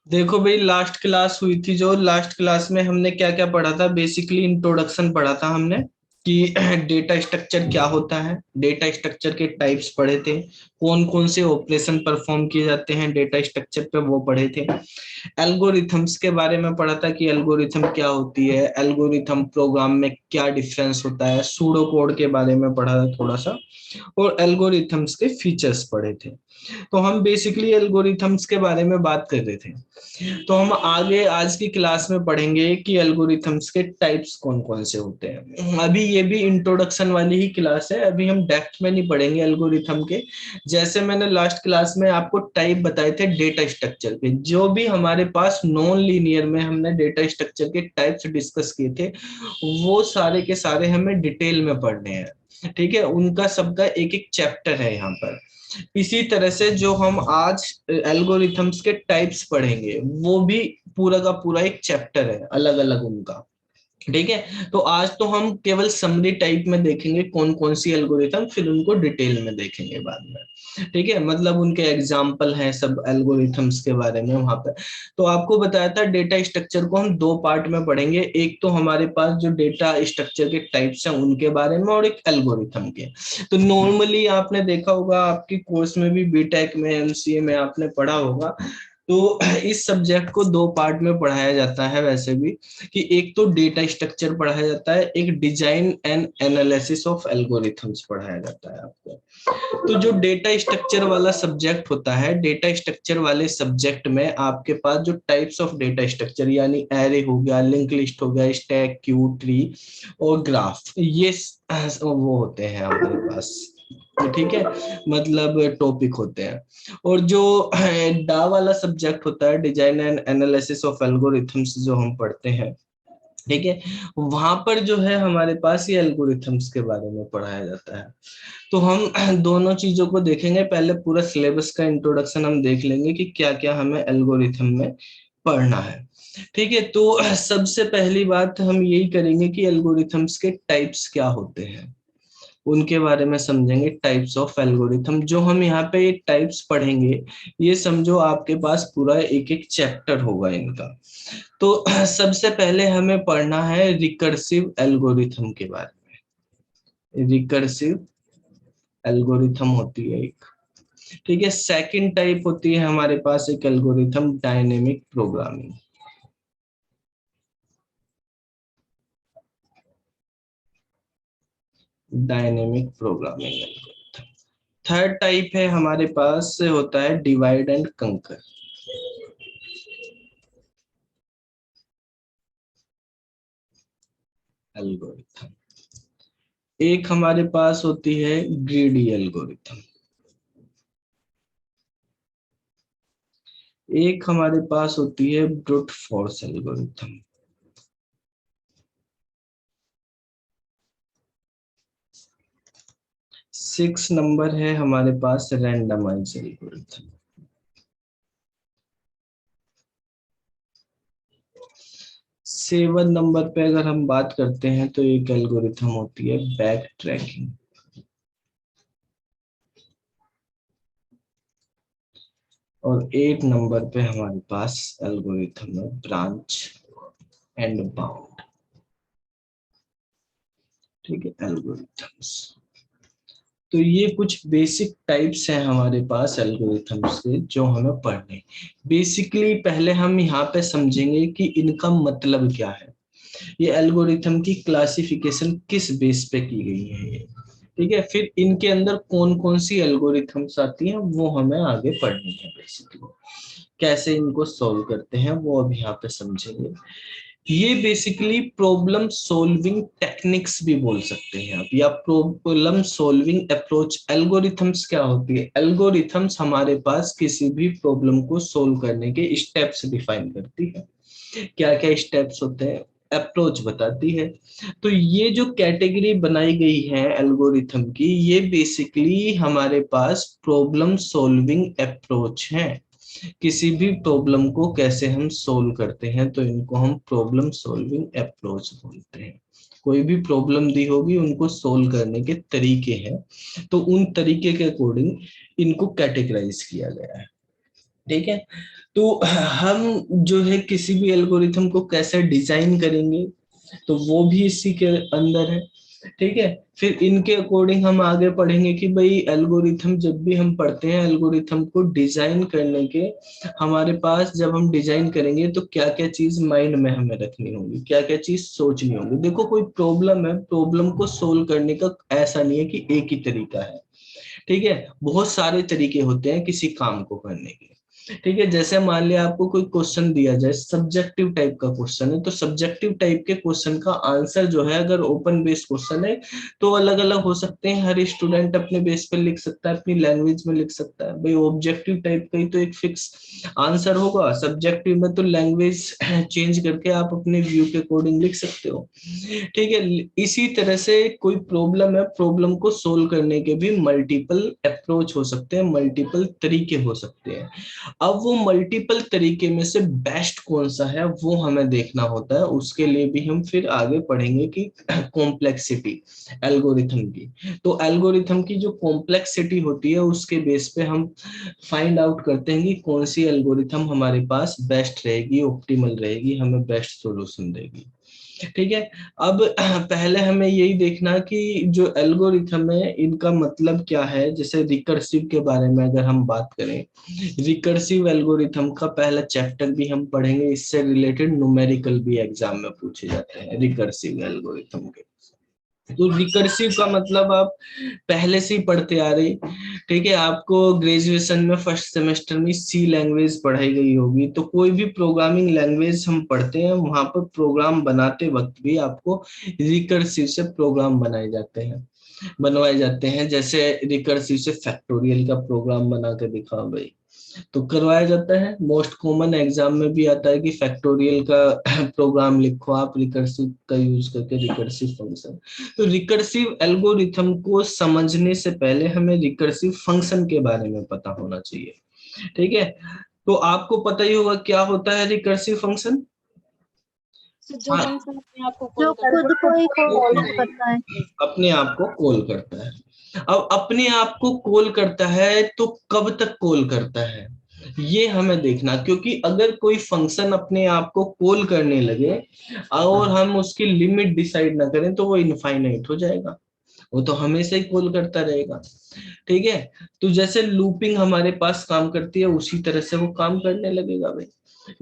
देखो भाई, last class हुई थी, जो लास्ट क्लास में हमने क्या क्या पढ़ा था, बेसिकली इंट्रोडक्शन पढ़ा था हमने कि डेटा स्ट्रक्चर क्या होता है, डेटा स्ट्रक्चर के टाइप्स पढ़े थे, कौन कौन से ऑपरेशन परफॉर्म किए जाते हैं डेटा स्ट्रक्चर पे वो पढ़े थे। एल्गोरिथम्स के बारे में पढ़ा था कि एल्गोरिथम क्या होती है, एल्गोरिथम प्रोग्राम में क्या डिफरेंस होता है, सूडो कोड के बारे में पढ़ा था थोड़ा सा, और एल्गोरिथम्स के फीचर्स पढ़े थे। तो हम बेसिकली एल्गोरिथम्स के बारे में बात कर रहे थे। तो हम आगे आज की क्लास में पढ़ेंगे कि एल्गोरिथम्स के टाइप्स कौन कौन से होते हैं। अभी ये भी इंट्रोडक्शन वाली ही क्लास है, अभी हम डेप्थ में नहीं पढ़ेंगे एल्गोरिथम के। जैसे मैंने लास्ट क्लास में आपको टाइप बताए थे डेटा स्ट्रक्चर के, जो भी हमारे पास नॉन लीनियर में हमने डेटा स्ट्रक्चर के टाइप्स डिस्कस किए थे, वो सारे के सारे हमें डिटेल में पढ़ने हैं। ठीक है, उनका सबका एक एक चैप्टर है यहाँ पर। इसी तरह से जो हम आज एल्गोरिथम्स के टाइप्स पढ़ेंगे, वो भी पूरा का पूरा एक चैप्टर है अलग अलग उनका। ठीक है, तो आज तो हम केवल समरी टाइप में देखेंगे कौन कौन सी एल्गोरिथम, फिर उनको डिटेल में देखेंगे बाद में। ठीक है, मतलब उनके एग्जाम्पल हैं सब एल्गोरिथम्स के बारे में वहां पर। तो आपको बताया था डेटा स्ट्रक्चर को हम दो पार्ट में पढ़ेंगे, एक तो हमारे पास जो डेटा स्ट्रक्चर के टाइप्स हैं उनके बारे में, और एक एल्गोरिथम के। तो नॉर्मली आपने देखा होगा आपकी कोर्स में भी, बीटेक में, एमसीए में आपने पढ़ा होगा, तो इस सब्जेक्ट को दो पार्ट में पढ़ाया जाता है वैसे भी, कि एक तो डेटा स्ट्रक्चर पढ़ाया जाता है, एक design and analysis of algorithms पढ़ाया जाता है आपको। तो जो डेटा स्ट्रक्चर वाला सब्जेक्ट होता है, डेटा स्ट्रक्चर वाले सब्जेक्ट में आपके पास जो टाइप्स ऑफ डेटा स्ट्रक्चर, यानी एरे हो गया, लिंक लिस्ट हो गया, स्टैक, क्यू, ट्री और ग्राफ, ये वो होते हैं हमारे पास। ठीक है, मतलब टॉपिक होते हैं। और जो डा वाला सब्जेक्ट होता है, design and analysis of algorithms, जो हम पढ़ते हैं, ठीक है, वहां पर जो है हमारे पास ये एल्गोरिथम्स के बारे में पढ़ाया जाता है। तो हम दोनों चीजों को देखेंगे, पहले पूरा सिलेबस का इंट्रोडक्शन हम देख लेंगे कि क्या क्या हमें एल्गोरिथम में पढ़ना है। ठीक है, तो सबसे पहली बात हम यही करेंगे कि एल्गोरिथम्स के टाइप्स क्या होते हैं, उनके बारे में समझेंगे। टाइप्स ऑफ एल्गोरिथम जो हम यहाँ पे एक टाइप्स पढ़ेंगे, ये समझो आपके पास पूरा एक एक चैप्टर होगा इनका। तो सबसे पहले हमें पढ़ना है रिकर्सिव एल्गोरिथम के बारे में। रिकर्सिव एल्गोरिथम होती है एक। ठीक है, सेकंड टाइप होती है हमारे पास एक algorithm, dynamic programming. Dynamic programming algorithm. Third type है हमारे पास होता है डिवाइड एंड कंकर एल्गोरिथम। एक हमारे पास होती है ग्रीडी एल्गोरिथम। एक हमारे पास होती है brute force algorithm. Six number है हमारे पास रैंडमाइज एल्गोरिथम। सेवन नंबर पे अगर हम बात करते हैं तो एक एल्गोरिथम होती है बैक ट्रैकिंग। और एट नंबर पे हमारे पास एल्गोरिथम है ब्रांच एंड बाउंड। ठीक है, एल्गोरिथम्स। तो ये कुछ बेसिक टाइप्स हैं हमारे पास एल्गोरिथम्स के, जो हमें पढ़ने। बेसिकली पहले हम यहाँ पे समझेंगे कि इनका मतलब क्या है, ये एल्गोरिथम की क्लासिफिकेशन किस बेस पे की गई है ये। ठीक है, फिर इनके अंदर कौन कौन सी एल्गोरिथम्स आती हैं वो हमें आगे पढ़नी है। बेसिकली कैसे इनको सॉल्व करते हैं वो अब यहाँ पे समझेंगे। ये बेसिकली प्रॉब्लम सॉल्विंग टेक्निक्स भी बोल सकते हैं आप, या प्रॉब्लम सॉल्विंग अप्रोच। एल्गोरिथम्स क्या होती है, एल्गोरिथम्स हमारे पास किसी भी प्रॉब्लम को सोल्व करने के स्टेप्स डिफाइन करती है। क्या क्या स्टेप्स होते हैं, अप्रोच बताती है। तो ये जो कैटेगरी बनाई गई है एल्गोरिथम की, ये बेसिकली हमारे पास प्रॉब्लम सॉल्विंग अप्रोच है। किसी भी प्रॉब्लम को कैसे हम सोल्व करते हैं, तो इनको हम प्रॉब्लम सॉल्विंग अप्रोच बोलते हैं। कोई भी प्रॉब्लम दी होगी, उनको सोल्व करने के तरीके हैं, तो उन तरीके के अकॉर्डिंग इनको कैटेगराइज किया गया है। ठीक है। तो हम जो है किसी भी एल्गोरिथम को कैसे डिजाइन करेंगे, तो वो भी इसी के अंदर है। ठीक है। फिर इनके अकॉर्डिंग हम आगे पढ़ेंगे कि भाई एल्गोरिथम जब भी हम पढ़ते हैं, एल्गोरिथम को डिजाइन करने के हमारे पास जब हम डिजाइन करेंगे तो क्या क्या चीज माइंड में हमें रखनी होगी, क्या क्या चीज सोचनी होगी। देखो कोई प्रॉब्लम है, प्रॉब्लम को सोल्व करने का ऐसा नहीं है कि एक ही तरीका है। ठीक है, बहुत सारे तरीके होते हैं किसी काम को करने के। ठीक है, जैसे मान लिया आपको कोई क्वेश्चन दिया जाए, सब्जेक्टिव टाइप का क्वेश्चन है, तो सब्जेक्टिव टाइप के क्वेश्चन का आंसर जो है, अगर ओपन बेस्ड क्वेश्चन है तो अलग अलग हो सकते हैं। हर स्टूडेंट अपने बेस पे लिख सकता है, अपनी लैंग्वेज में लिख सकता है। भाई ऑब्जेक्टिव टाइप का ही तो एक फिक्स आंसर होगा, सब्जेक्टिव में तो लैंग्वेज चेंज करके आप अपने व्यू के अकॉर्डिंग लिख सकते हो। ठीक है, इसी तरह से कोई प्रॉब्लम है, प्रॉब्लम को सोल्व करने के भी मल्टीपल अप्रोच हो सकते हैं, मल्टीपल तरीके हो सकते हैं। अब वो मल्टीपल तरीके में से बेस्ट कौन सा है वो हमें देखना होता है। उसके लिए भी हम फिर आगे पढ़ेंगे कि कॉम्प्लेक्सिटी एल्गोरिथम की, तो एल्गोरिथम की जो कॉम्प्लेक्सिटी होती है उसके बेस पे हम फाइंड आउट करते हैं कि कौन सी एल्गोरिथम हमारे पास बेस्ट रहेगी, ऑप्टिमल रहेगी, हमें बेस्ट सॉल्यूशन देगी। ठीक है। अब पहले हमें यही देखना कि जो एल्गोरिथम है इनका मतलब क्या है। जैसे रिकर्सिव के बारे में अगर हम बात करें, रिकर्सिव एल्गोरिथम का पहला चैप्टर भी हम पढ़ेंगे, इससे रिलेटेड न्यूमेरिकल भी एग्जाम में पूछे जाते हैं रिकर्सिव एल्गोरिथम के। तो रिकर्सिव का मतलब आप पहले से ही पढ़ते आ रहे। ठीक है, आपको ग्रेजुएशन में फर्स्ट सेमेस्टर में सी लैंग्वेज पढ़ाई गई होगी, तो कोई भी प्रोग्रामिंग लैंग्वेज हम पढ़ते हैं वहां पर प्रोग्राम बनाते वक्त भी आपको रिकर्सिव से प्रोग्राम बनवाए जाते हैं। जैसे रिकर्सिव से फैक्टोरियल का प्रोग्राम बना के दिखाओ भाई, तो करवाया जाता है। मोस्ट कॉमन एग्जाम में भी आता है कि फैक्टोरियल का प्रोग्राम लिखो आप रिकर्सिव का यूज करके, रिकर्सिव फंक्शन। तो रिकर्सिव एल्गोरिथम को समझने से पहले हमें रिकर्सिव फंक्शन के बारे में पता होना चाहिए। ठीक है, तो आपको पता ही होगा क्या होता है रिकर्सिव फंक्शन। जो हाँ, फंक्शन अपने आप को जो कॉल करता खुद को ही कॉल वो करता है। अपने आप को कॉल करता है। अब अपने आप को कॉल करता है तो कब तक कॉल करता है ये हमें देखना, क्योंकि अगर कोई फंक्शन अपने आप को कॉल करने लगे और हम उसकी लिमिट डिसाइड ना करें तो वो इनफाइनाइट हो जाएगा, वो तो हमेशा ही कॉल करता रहेगा। ठीक है, तो जैसे लूपिंग हमारे पास काम करती है उसी तरह से वो काम करने लगेगा भाई,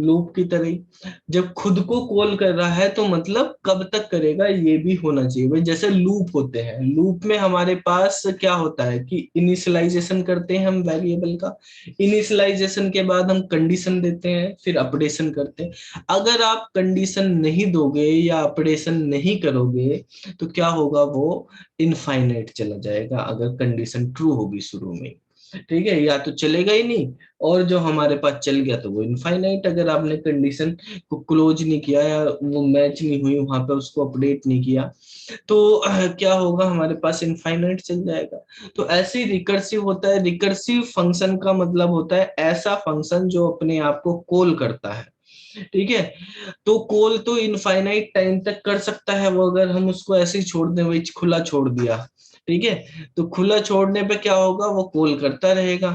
लूप की तरह ही। जब खुद को कॉल कर रहा है तो मतलब कब तक करेगा ये भी होना चाहिए भाई। जैसे लूप होते हैं, लूप में हमारे पास क्या होता है कि इनिशियलाइजेशन करते हैं हम वेरिएबल का, इनिशियलाइजेशन के बाद हम कंडीशन देते हैं, फिर अपडेशन करते हैं। अगर आप कंडीशन नहीं दोगे या अपडेशन नहीं करोगे तो क्या होगा, वो इनफाइनाइट चला जाएगा अगर कंडीशन ट्रू होगी शुरू में। ठीक है, या तो चलेगा ही नहीं, और जो हमारे पास चल गया तो वो इनफाइनाइट। अगर आपने कंडीशन को क्लोज नहीं किया या वो मैच नहीं हुई वहां पे, उसको अपडेट नहीं किया, तो क्या होगा, हमारे पास इनफाइनाइट चल जाएगा। तो ऐसे ही रिकर्सिव होता है। रिकर्सिव फंक्शन का मतलब होता है ऐसा फंक्शन जो अपने आप को कॉल करता है। ठीक है, तो कॉल तो इनफाइनाइट टाइम तक कर सकता है वो, अगर हम उसको ऐसे ही छोड़ दें, वही खुला छोड़ दिया। ठीक है, तो खुला छोड़ने पे क्या होगा, वो कॉल करता रहेगा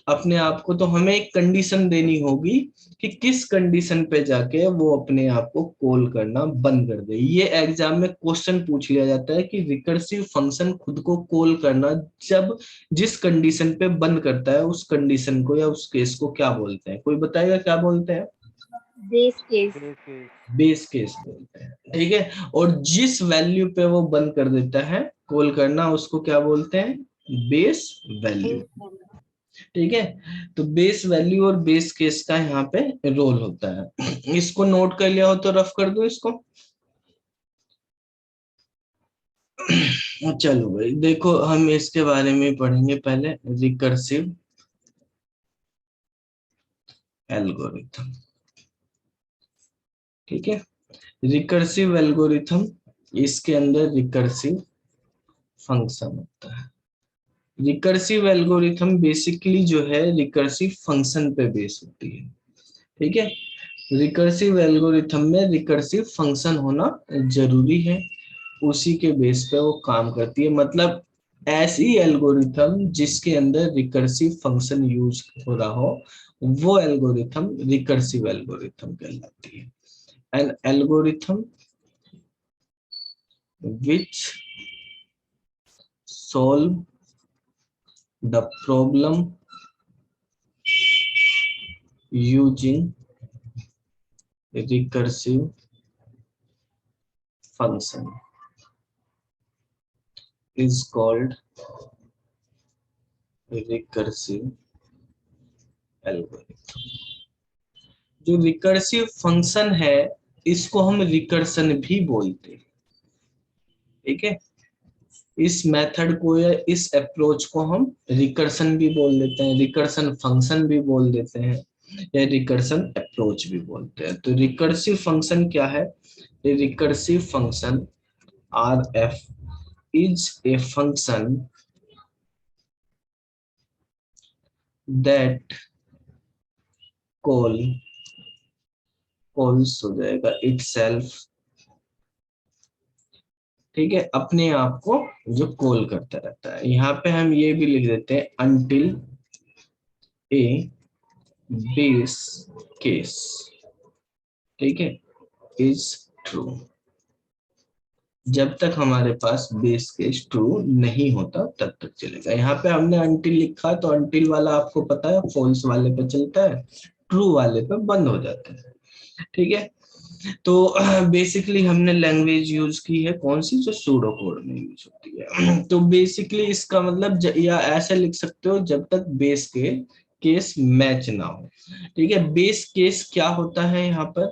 अपने आप को। तो हमें एक कंडीशन देनी होगी कि किस कंडीशन पे जाके वो अपने आप को कॉल करना बंद कर दे। ये एग्जाम में क्वेश्चन पूछ लिया जाता है कि रिकर्सिव फंक्शन खुद को कॉल करना जब जिस कंडीशन पे बंद करता है उस कंडीशन को या उस केस को क्या बोलते हैं, कोई बताएगा क्या बोलते हैं। Base case. बेस केस बोलते हैं। ठीक है, और जिस वैल्यू पे वो बंद कर देता है कॉल करना उसको क्या बोलते हैं, बेस वैल्यू। ठीक है, तो बेस वैल्यू और बेस केस का यहाँ पे रोल होता है। इसको नोट कर लिया हो तो रफ कर दो इसको। चलो भाई देखो, हम इसके बारे में पढ़ेंगे पहले, रिकर्सिव एल्गोरिथम। ठीक है, रिकर्सिव एल्गोरिथम, इसके अंदर रिकर्सिव फंक्शन होता है। रिकर्सिव एल्गोरिथम बेसिकली जो है रिकर्सिव फंक्शन पे बेस होती है। ठीक है, रिकर्सिव एल्गोरिथम में रिकर्सिव फंक्शन होना जरूरी है, उसी के बेस पे वो काम करती है। मतलब ऐसी एल्गोरिथम जिसके अंदर रिकर्सिव फंक्शन यूज हो रहा हो, वो एल्गोरिथम रिकर्सिव एल्गोरिथम कहलाती है। An algorithm which solve the problem using recursive function is called recursive algorithm। जो रिकर्सिव फंक्शन है इसको हम रिकर्सन भी बोलते हैं, ठीक है। इस मेथड को या इस अप्रोच को हम रिकर्सन भी बोल देते हैं, रिकर्सन फंक्शन भी बोल देते हैं, या रिकर्सन अप्रोच भी बोलते हैं। तो रिकर्सिव फंक्शन क्या है? Recursive function RF is a function that calls हो जाएगा itself, ठीक है, अपने आप को जो कॉल करता रहता है। यहाँ पे हम ये भी लिख देते हैं until a base case, ठीक है, is true। जब तक हमारे पास बेस केस ट्रू नहीं होता तब तक चलेगा। यहाँ पे हमने until लिखा तो until वाला आपको पता है फॉल्स वाले पे चलता है, ट्रू वाले पे बंद हो जाता है, ठीक है। तो बेसिकली हमने लैंग्वेज यूज की है कौन सी, जो सूडो कोड में यूज होती है। तो बेसिकली इसका मतलब या ऐसे लिख सकते हो जब तक बेस के केस मैच ना हो, ठीक है। बेस केस क्या होता है यहाँ पर?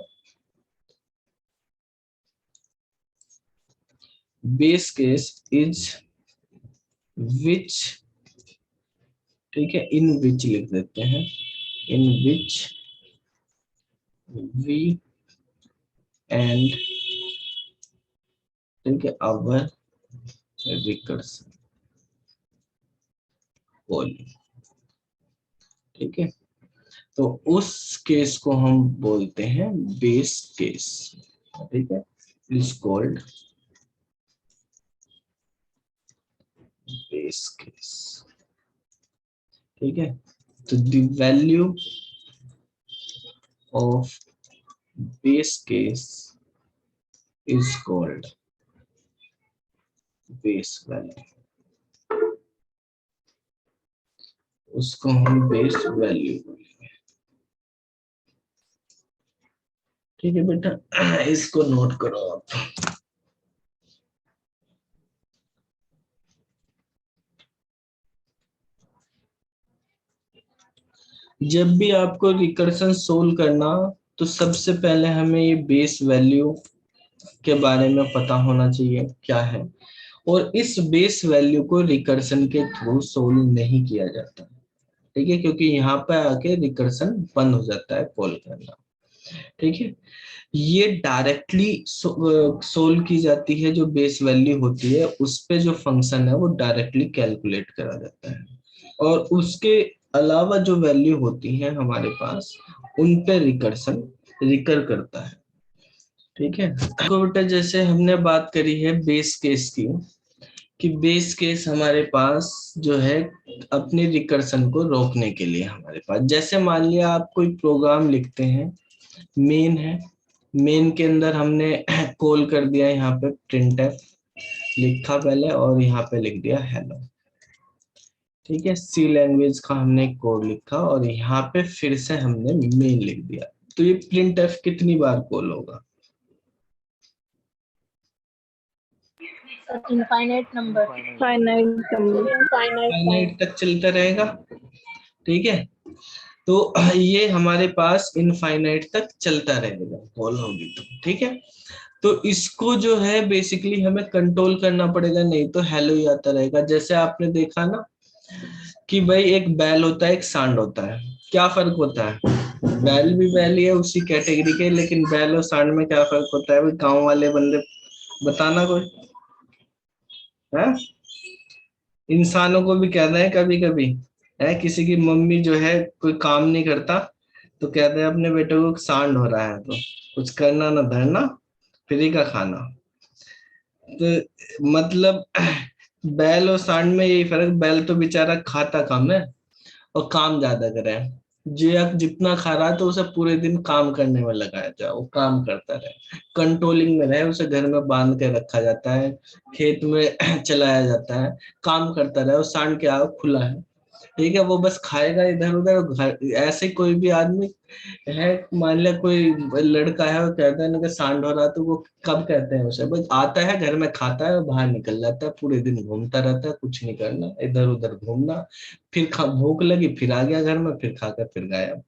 बेस केस इज विच, ठीक है, इन विच लिख देते हैं, इन विच वी एंड, ठीक है, आवर रिकर्सन कॉलिंग, ठीक है। तो उस केस को हम बोलते हैं बेस केस, ठीक है, इज कॉल्ड बेस केस, ठीक है। तो the value of base case is called base value, उसको हम बेस वैल्यू बोलेंगे, ठीक है बेटा। इसको नोट करो आप। जब भी आपको रिकर्सन सोल्व करना, तो सबसे पहले हमें ये बेस वैल्यू के बारे में पता होना चाहिए क्या है, और इस बेस वैल्यू को रिकर्सन के थ्रू सोल्व नहीं किया जाता, ठीक है, क्योंकि यहाँ पे आके रिकर्सन बंद हो जाता है कॉल करना, ठीक है। ये डायरेक्टली सोल्व की जाती है, जो बेस वैल्यू होती है उस पे जो फंक्शन है वो डायरेक्टली कैलकुलेट करा जाता है, और उसके अलावा जो वैल्यू होती है हमारे पास उन पे रिकर्सन रिकर करता है, ठीक है। तो बेटा जैसे हमने बात करी है बेस केस की, कि बेस केस हमारे पास जो है अपने रिकर्सन को रोकने के लिए हमारे पास, जैसे मान लिया आप कोई प्रोग्राम लिखते हैं, मेन है, मेन के अंदर हमने कॉल कर दिया यहाँ पे printf लिखा पहले और यहाँ पे लिख दिया हेलो, ठीक है। सी लैंग्वेज का हमने कोड लिखा और यहाँ पे फिर से हमने मेन लिख दिया, तो ये printf कितनी बार कॉल होगा? Infinite number. फाइनाइट तक चलता रहेगा, ठीक है। तो ये हमारे पास इनफाइनाइट तक चलता रहेगा, कॉल होगी तो, ठीक है। तो इसको जो है बेसिकली हमें कंट्रोल करना पड़ेगा, नहीं तो हेलो ही आता रहेगा। जैसे आपने देखा ना कि भाई एक बैल होता है एक सांड होता है, क्या फर्क होता है? बैल भी बैल ही है उसी कैटेगरी के, लेकिन बैल और सांड में क्या फर्क होता है भाई? गांव वाले बंदे बताना कोई है? इंसानों को भी कहते हैं कभी कभी, है किसी की मम्मी जो है कोई काम नहीं करता तो कहते हैं अपने बेटे को सांड हो रहा है, तो कुछ करना ना धरना, फ्री का खाना। तो मतलब बैल और सांड में यही फर्क, बैल तो बेचारा खाता कम है और काम ज्यादा करे। जे अब जितना खा रहा है तो उसे पूरे दिन काम करने में लगाया जाए, वो काम करता रहे, कंट्रोलिंग में रहे, उसे घर में बांध के रखा जाता है, खेत में चलाया जाता है, काम करता रहे। और सांड क्या खुला है, ठीक है, वो बस खाएगा इधर उधर। घर ऐसे कोई भी आदमी है, मान लिया कोई लड़का है और कहता है ना कि सांड हो रहा, तो वो कब कहते हैं उसे, बस आता है घर में खाता है और बाहर निकल जाता है, पूरे दिन घूमता रहता है, कुछ नहीं करना, इधर उधर घूमना, फिर भूख लगी फिर आ गया घर में, फिर खाकर फिर गायब।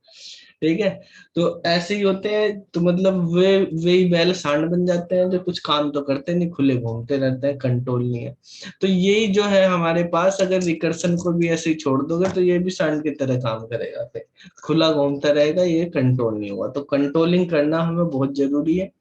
ठीक है, तो ऐसे ही होते हैं। तो मतलब वे ही बैल सांड बन जाते हैं जो कुछ काम तो करते नहीं, खुले घूमते रहते हैं, कंट्रोल नहीं है। तो यही जो है हमारे पास, अगर रिकर्सन को भी ऐसे ही छोड़ दोगे तो ये भी सांड की तरह काम करेगा, फिर खुला घूमता रहेगा, ये कंट्रोल नहीं होगा। तो कंट्रोलिंग करना हमें बहुत जरूरी है,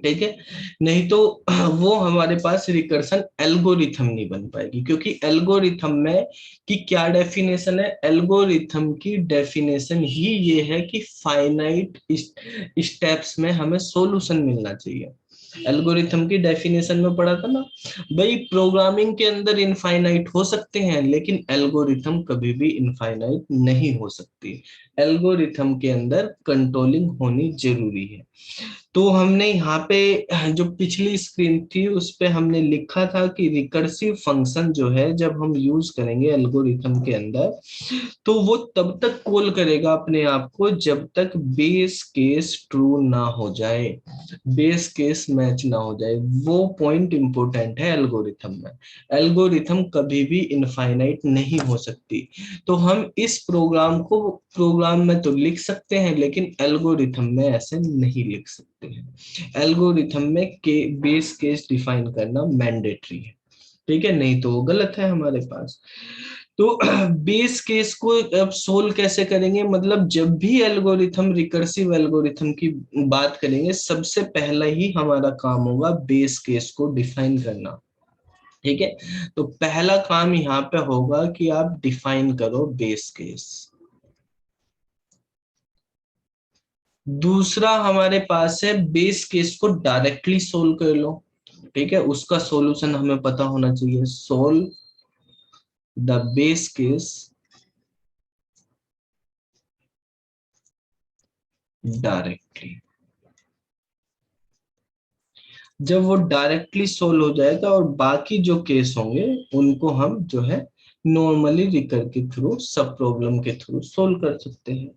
ठीक है। नहीं तो वो हमारे पास रिकर्सन एल्गोरिथम नहीं बन पाएगी, क्योंकि एल्गोरिथम में की क्या डेफिनेशन है, एल्गोरिथम की डेफिनेशन ही ये है कि फाइनाइट स्टेप्स में हमें सॉल्यूशन मिलना चाहिए। एल्गोरिथम की डेफिनेशन में पढ़ा था ना भाई, प्रोग्रामिंग के अंदर इनफाइनाइट हो सकते हैं लेकिन एल्गोरिथम कभी भी इनफाइनाइट नहीं हो सकती। एल्गोरिथम के अंदर कंट्रोलिंग होनी जरूरी है। तो हमने यहाँ पे जो पिछली स्क्रीन थी उस पे हमने लिखा था कि रिकर्सिव फंक्शन जो है जब हम यूज करेंगे एल्गोरिथम के अंदर, तो वो तब तक कॉल करेगा अपने आप को जब तक बेस केस ट्रू ना हो जाए, बेस केस मैच ना हो जाए। वो पॉइंट इंपॉर्टेंट है एल्गोरिथम में। एल्गोरिथम कभी भी इनफाइनाइट नहीं हो सकती। तो हम इस प्रोग्राम को प्रोग्राम में तो लिख सकते हैं लेकिन एल्गोरिथम में ऐसे नहीं लिख सकते हैं। एल्गोरिथम में बेस केस डिफाइन करना मैंडेटरी है, ठीक है, नहीं तो वो गलत है हमारे पास। तो बेस केस को अब सोल्व कैसे करेंगे, मतलब जब भी एल्गोरिथम, रिकर्सिव एल्गोरिथम की बात करेंगे, सबसे पहला ही हमारा काम होगा बेस केस को डिफाइन करना, ठीक है। तो पहला काम यहाँ पे होगा कि आप डिफाइन करो बेस केस। दूसरा हमारे पास है बेस केस को डायरेक्टली सोल्व कर लो, ठीक है, उसका सॉल्यूशन हमें पता होना चाहिए। Solve the base case directly. जब वो डायरेक्टली सोल्व हो जाएगा और बाकी जो केस होंगे उनको हम जो है नॉर्मली रिकर के थ्रू, सब प्रॉब्लम के थ्रू सोल्व कर सकते हैं,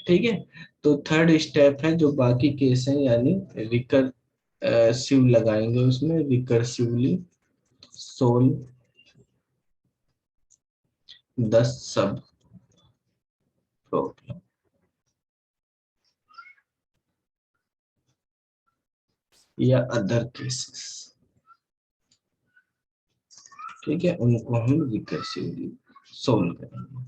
ठीक है। तो थर्ड स्टेप है जो बाकी केस हैं, यानी रिकर सिव लगाएंगे उसमें, recursively solve the sub problem या अदर केसेस, ठीक है, उनको हम रिकर्सिवली सोल्व करेंगे,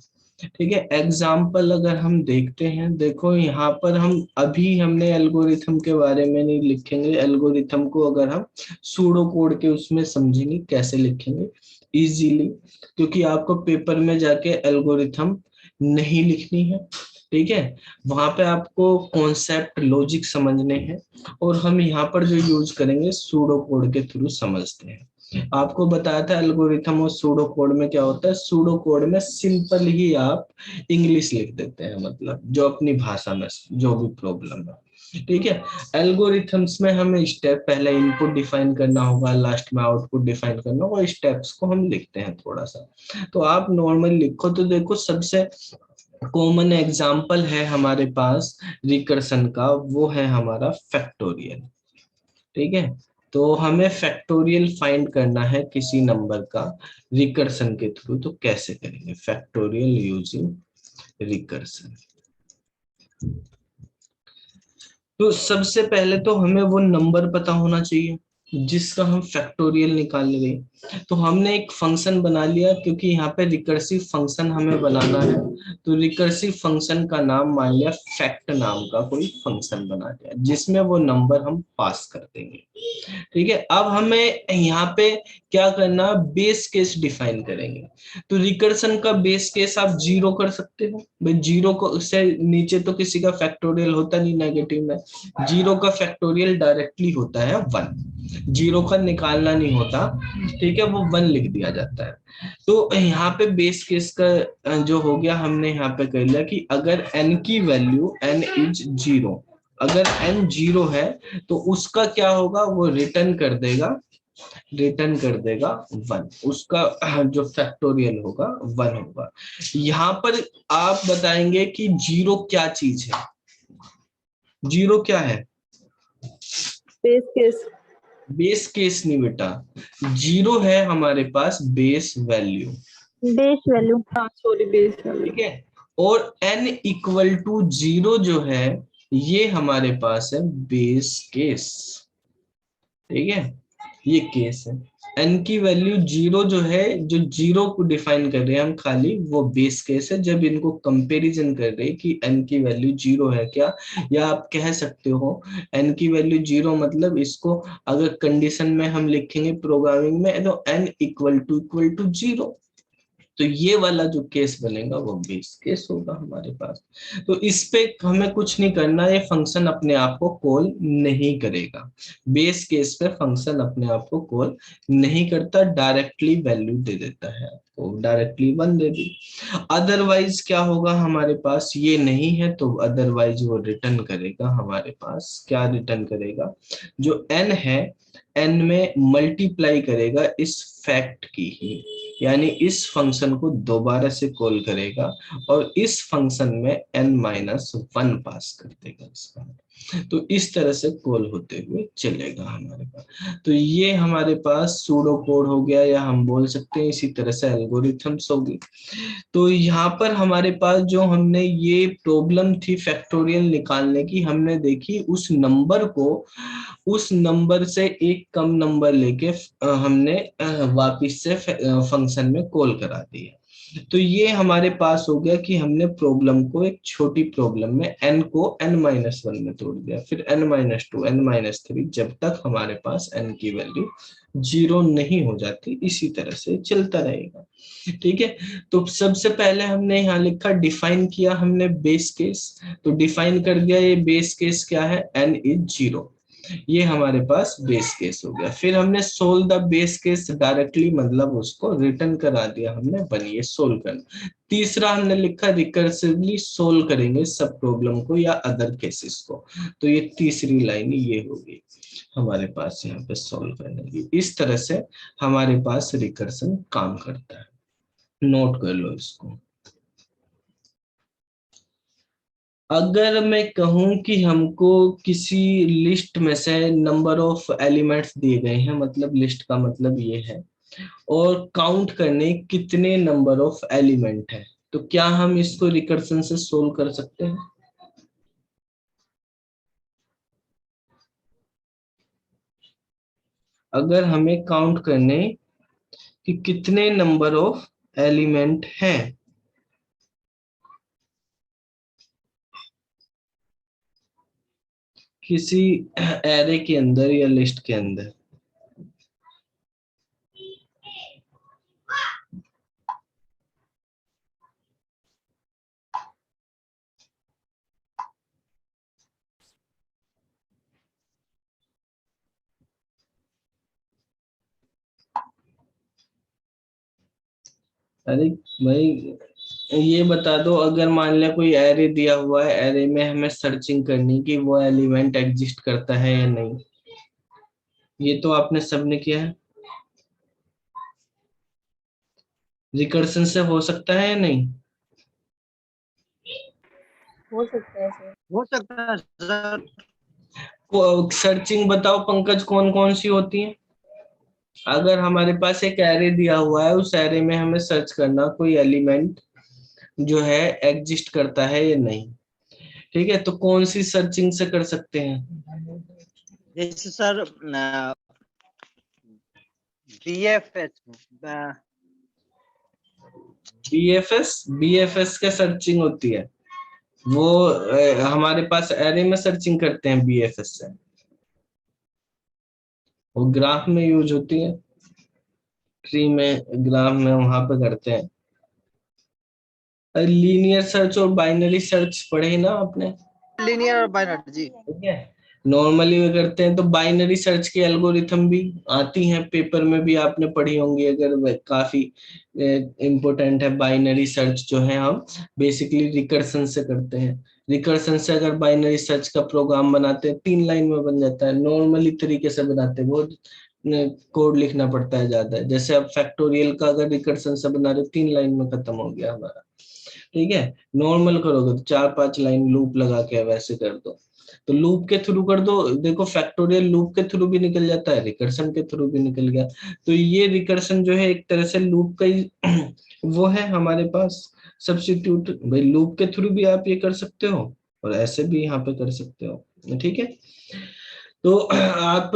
ठीक है। एग्जाम्पल अगर हम देखते हैं, देखो यहाँ पर हम अभी हमने एल्गोरिथम के बारे में नहीं लिखेंगे, एल्गोरिथम को अगर हम सूडो कोड के उसमें समझेंगे कैसे लिखेंगे इजीली, क्योंकि आपको पेपर में जाके एल्गोरिथम नहीं लिखनी है, ठीक है। वहां पे आपको कॉन्सेप्ट लॉजिक समझने हैं, और हम यहाँ पर जो यूज करेंगे सूडो कोड के थ्रू समझते हैं। आपको बताया था एल्गोरिथम और सूडो कोड में क्या होता है। सूडो कोड में सिंपल ही आप इंग्लिश लिख देते हैं, मतलब जो अपनी भाषा में जो भी प्रॉब्लम है, ठीक है। एल्गोरिथम्स में हमें स्टेप, पहले इनपुट डिफाइन करना होगा, लास्ट में आउटपुट डिफाइन करना होगा, स्टेप्स को हम लिखते हैं थोड़ा सा। तो आप नॉर्मल लिखो तो देखो, सबसे कॉमन एग्जाम्पल है हमारे पास रिकर्सन का, वो है हमारा फैक्टोरियल, ठीक है। तो हमें फैक्टोरियल फाइंड करना है किसी नंबर का रिकर्सन के थ्रू, तो कैसे करेंगे फैक्टोरियल यूजिंग रिकर्सन। तो सबसे पहले तो हमें वो नंबर पता होना चाहिए जिसका हम फैक्टोरियल निकाल रहे हैं। तो हमने एक फंक्शन बना लिया, क्योंकि यहाँ पे रिकर्सिव फंक्शन हमें बनाना है, तो रिकर्सिव फंक्शन का नाम मान लिया फैक्ट नाम का कोई फंक्शन बना दिया, जिसमें वो नंबर हम पास कर देंगे, ठीक है। अब हमें यहाँ पे क्या करना, बेस केस डिफाइन करेंगे। तो रिकर्सन का बेस केस आप 0 कर सकते हो भाई, 0 को से नीचे तो किसी का फैक्टोरियल होता नहीं नेगेटिव में, 0 का फैक्टोरियल डायरेक्टली होता है 1, जीरो का निकालना नहीं होता, ठीक है, वो 1 लिख दिया जाता है। तो यहाँ पे बेस केस का जो हो गया, हमने यहाँ पे कर लिया कि अगर n की वैल्यू n इज 0, अगर n 0 है तो उसका क्या होगा, वो रिटर्न कर देगा, रिटर्न कर देगा 1, उसका जो फैक्टोरियल होगा 1 होगा। यहाँ पर आप बताएंगे कि जीरो क्या चीज है, जीरो क्या है? Base case. बेस केस नहीं बेटा, जीरो है हमारे पास बेस वैल्यू, बेस वैल्यू, हाँ सॉरी, बेस वैल्यू। ठीक है। और n इक्वल टू 0 जो है, ये हमारे पास है बेस केस, ठीक है, ये केस है। n की वैल्यू 0 जो है, जो 0 को डिफाइन कर रहे हैं हम खाली, वो बेस केस है। जब इनको कंपैरिजन कर रहे हैं कि n की वैल्यू 0 है क्या, या आप कह सकते हो n की वैल्यू 0 मतलब इसको अगर कंडीशन में हम लिखेंगे प्रोग्रामिंग में, तो n इक्वल टू 0, तो ये वाला जो केस बनेगा वो बेस केस होगा हमारे पास। तो इस पे हमें कुछ नहीं करना, ये फंक्शन अपने आप को कॉल नहीं करेगा। बेस केस पे फंक्शन अपने आप को कॉल नहीं करता, डायरेक्टली वैल्यू दे देता है आपको, डायरेक्टली 1 दे दी। अदरवाइज क्या होगा हमारे पास, ये नहीं है तो अदरवाइज वो रिटर्न करेगा, हमारे पास क्या रिटर्न करेगा, जो n है n में मल्टीप्लाई करेगा इस फैक्ट की ही, यानी इस फंक्शन को दोबारा से कॉल करेगा और इस फंक्शन में n-1 पास कर देगा इसका। तो इस तरह से कॉल होते हुए चलेगा हमारे पास। तो ये हमारे पास सूडो कोड हो गया, या हम बोल सकते हैं इसी तरह से एल्गोरिथम्स होगी। तो यहाँ पर हमारे पास जो हमने ये प्रॉब्लम थी फैक्टोरियल निकालने की, हमने देखी उस नंबर को, उस नंबर से एक कम नंबर लेके हमने वापिस से फंक्शन में कॉल करा दिया। तो ये हमारे पास हो गया कि हमने प्रॉब्लम को एक छोटी प्रॉब्लम में n को n-1 में तोड़ दिया, फिर n-2, n-3, जब तक हमारे पास n की वैल्यू 0 नहीं हो जाती, इसी तरह से चलता रहेगा, ठीक है। तो सबसे पहले हमने यहाँ लिखा, डिफाइन किया हमने बेस केस, तो डिफाइन कर दिया ये बेस केस क्या है, n इज 0, ये हमारे पास बेस केस हो गया। फिर हमने solve the base case directly, मतलब उसको रिटर्न करा दिया हमने, बनिए सोल्व करना। तीसरा हमने लिखा रिकर्सिवली सोल्व करेंगे सब प्रॉब्लम को या अदर केसेस को, तो ये तीसरी लाइन ये होगी हमारे पास यहाँ पे सोल्व करने की। इस तरह से हमारे पास रिकर्सन काम करता है, नोट कर लो इसको। अगर मैं कहूं कि हमको किसी लिस्ट में से नंबर ऑफ एलिमेंट्स दिए गए हैं, मतलब लिस्ट का मतलब ये है, और काउंट करने कितने नंबर ऑफ एलिमेंट है, तो क्या हम इसको रिकर्सन से सोल्व कर सकते हैं? अगर हमें काउंट करने कि कितने नंबर ऑफ एलिमेंट हैं, किसी एरे के अंदर या लिस्ट के अंदर, अरे भाई ये बता दो, अगर मान लिया कोई एरे दिया हुआ है, एरे में हमें सर्चिंग करनी कि वो एलिमेंट एग्जिस्ट करता है या नहीं, ये तो आपने सबने किया है, रिकर्सन से हो सकता है या नहीं? हो सकता है सर। हो सकता है सर। सर्चिंग बताओ पंकज, कौन कौन सी होती है? अगर हमारे पास एक एरे दिया हुआ है, उस एरे में हमें सर्च करना कोई एलिमेंट जो है एग्जिस्ट करता है या नहीं, ठीक है, तो कौन सी सर्चिंग से कर सकते हैं? जैसे सर बीएफएस बीएफएस क्या सर्चिंग होती है? वो हमारे पास एरे में सर्चिंग करते हैं बीएफएस से, वो ग्राफ में यूज होती है, ट्री में, ग्राफ में, वहां पे करते हैं। लीनियर सर्च और बाइनरी सर्च पढ़े ना आपने, लीनियर और बाइनरी जी। ठीक है। नॉर्मली वे करते हैं तो बाइनरी सर्च के एल्गोरिथम भी आती हैं, पेपर में भी आपने पढ़ी होंगी, अगर काफी इम्पोर्टेंट है। बाइनरी सर्च जो है हम बेसिकली रिकर्सन से करते हैं। रिकर्सन से अगर बाइनरी सर्च का प्रोग्राम बनाते हैं 3 लाइन में बन जाता है, नॉर्मली तरीके से बनाते हैं, बहुत कोड लिखना पड़ता है ज्यादा। जैसे अब फैक्टोरियल का अगर रिकर्सन से बना रहे 3 लाइन में खत्म हो गया हमारा। ठीक है, नॉर्मल करोगे तो 4-5 लाइन लूप लगा के वैसे कर दो, तो लूप के थ्रू कर दो। देखो फैक्टोरियल लूप के थ्रू भी निकल जाता है, रिकर्सन के थ्रू भी निकल गया। तो ये रिकर्सन जो है एक तरह से लूप का ही वो है हमारे पास सब्स्टिट्यूट। भाई लूप के थ्रू भी आप ये कर सकते हो और ऐसे भी यहाँ पे कर सकते हो। ठीक है, तो आप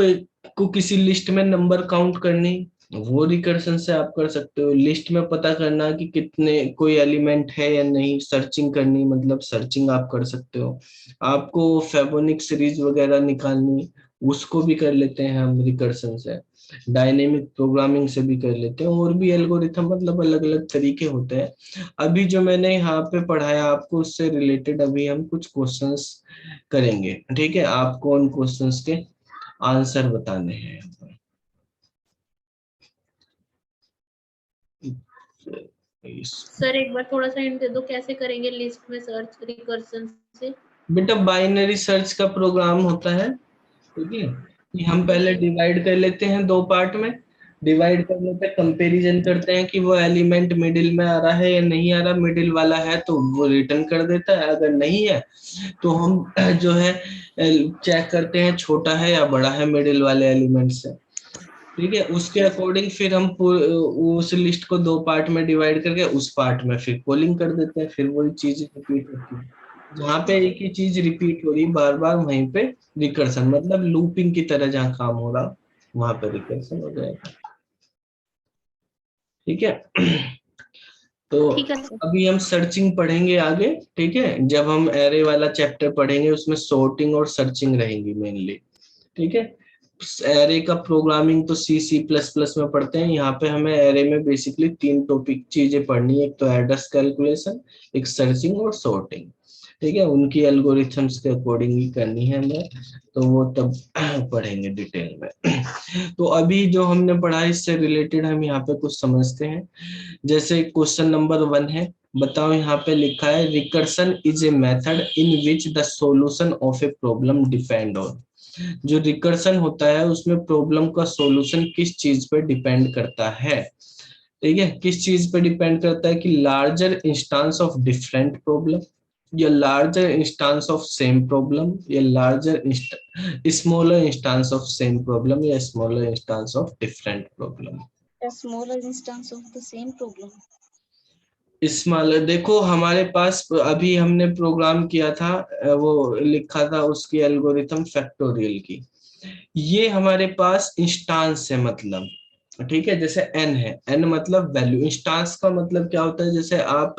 को किसी लिस्ट में नंबर काउंट करनी, वो रिकर्सन से आप कर सकते हो। लिस्ट में पता करना कि कितने कोई एलिमेंट है या नहीं, सर्चिंग करनी, मतलब सर्चिंग आप कर सकते हो। आपको फेबोनिक सीरीज वगैरह निकालनी, उसको भी कर लेते हैं हम रिकर्सन से। डायनेमिक प्रोग्रामिंग से भी कर लेते हैं, और भी एल्गोरिथम, मतलब अलग अलग तरीके होते हैं। अभी जो मैंने यहाँ पे पढ़ाया आपको उससे रिलेटेड अभी हम कुछ क्वेश्चंस करेंगे। ठीक है, आपको उन क्वेश्चंस के आंसर बताने हैं। सर एक बार थोड़ा सा हिंट दे दो, कैसे करेंगे लिस्ट में सर्च रिकर्सन से? बेटा बाइनरी सर्च का प्रोग्राम होता है, ठीक है, कि हम पहले डिवाइड कर लेते हैं 2 पार्ट में। डिवाइड करने पे कंपैरिजन करते हैं कि वो एलिमेंट मिडिल में आ रहा है या नहीं आ रहा। मिडिल वाला है तो वो रिटर्न कर देता है, अगर नहीं है तो हम जो है चेक करते हैं छोटा है या बड़ा है मिडिल वाले एलिमेंट से। ठीक है, उसके अकॉर्डिंग फिर हम उस लिस्ट को 2 पार्ट में डिवाइड करके उस पार्ट में फिर कॉलिंग कर देते हैं, फिर वही चीज रिपीट होती है। जहाँ पे एक ही चीज रिपीट हो रही बार बार, वहीं पे रिकर्सन, मतलब लूपिंग की तरह जहाँ काम हो रहा वहां पे रिकर्सन हो जाएगा। ठीक है, तो ठीक है सर। अभी हम सर्चिंग पढ़ेंगे आगे। ठीक है, जब हम एरे वाला चैप्टर पढ़ेंगे उसमें सॉर्टिंग और सर्चिंग रहेंगी मेनली। ठीक है, एरे का प्रोग्रामिंग तो C++ में पढ़ते हैं। यहाँ पे हमें एरे में बेसिकली 3 टॉपिक चीजें पढ़नी है, एक तो एड्रेस कैलकुलेशन, एक सर्चिंग और सॉर्टिंग। ठीक है, उनकी एल्गोरिथम्स के अकॉर्डिंग ही करनी है हमें, तो वो तब पढ़ेंगे डिटेल में। तो अभी जो हमने पढ़ा इससे रिलेटेड हम यहाँ पे कुछ समझते हैं। जैसे क्वेश्चन नंबर 1 है, बताओ, यहाँ पे लिखा है recursion is a method in which the solution of a problem depend on. जो रिकर्सन होता है उसमें प्रॉब्लम का सॉल्यूशन किस चीज पे डिपेंड करता है। ठीक है, किस चीज पे डिपेंड करता है, कि larger instance of different problem, या larger instance of same problem, या larger smaller instance of same problem, या smaller instance of different problem. A smaller instance of the same problem. Smaller, देखो हमारे पास अभी हमने प्रोग्राम किया था, वो लिखा था उसकी एल्गोरिथम फैक्टोरियल की। ये हमारे पास इंस्टांस है, मतलब ठीक है, जैसे n है, n मतलब वैल्यू। इंस्टांस का मतलब क्या होता है, जैसे आप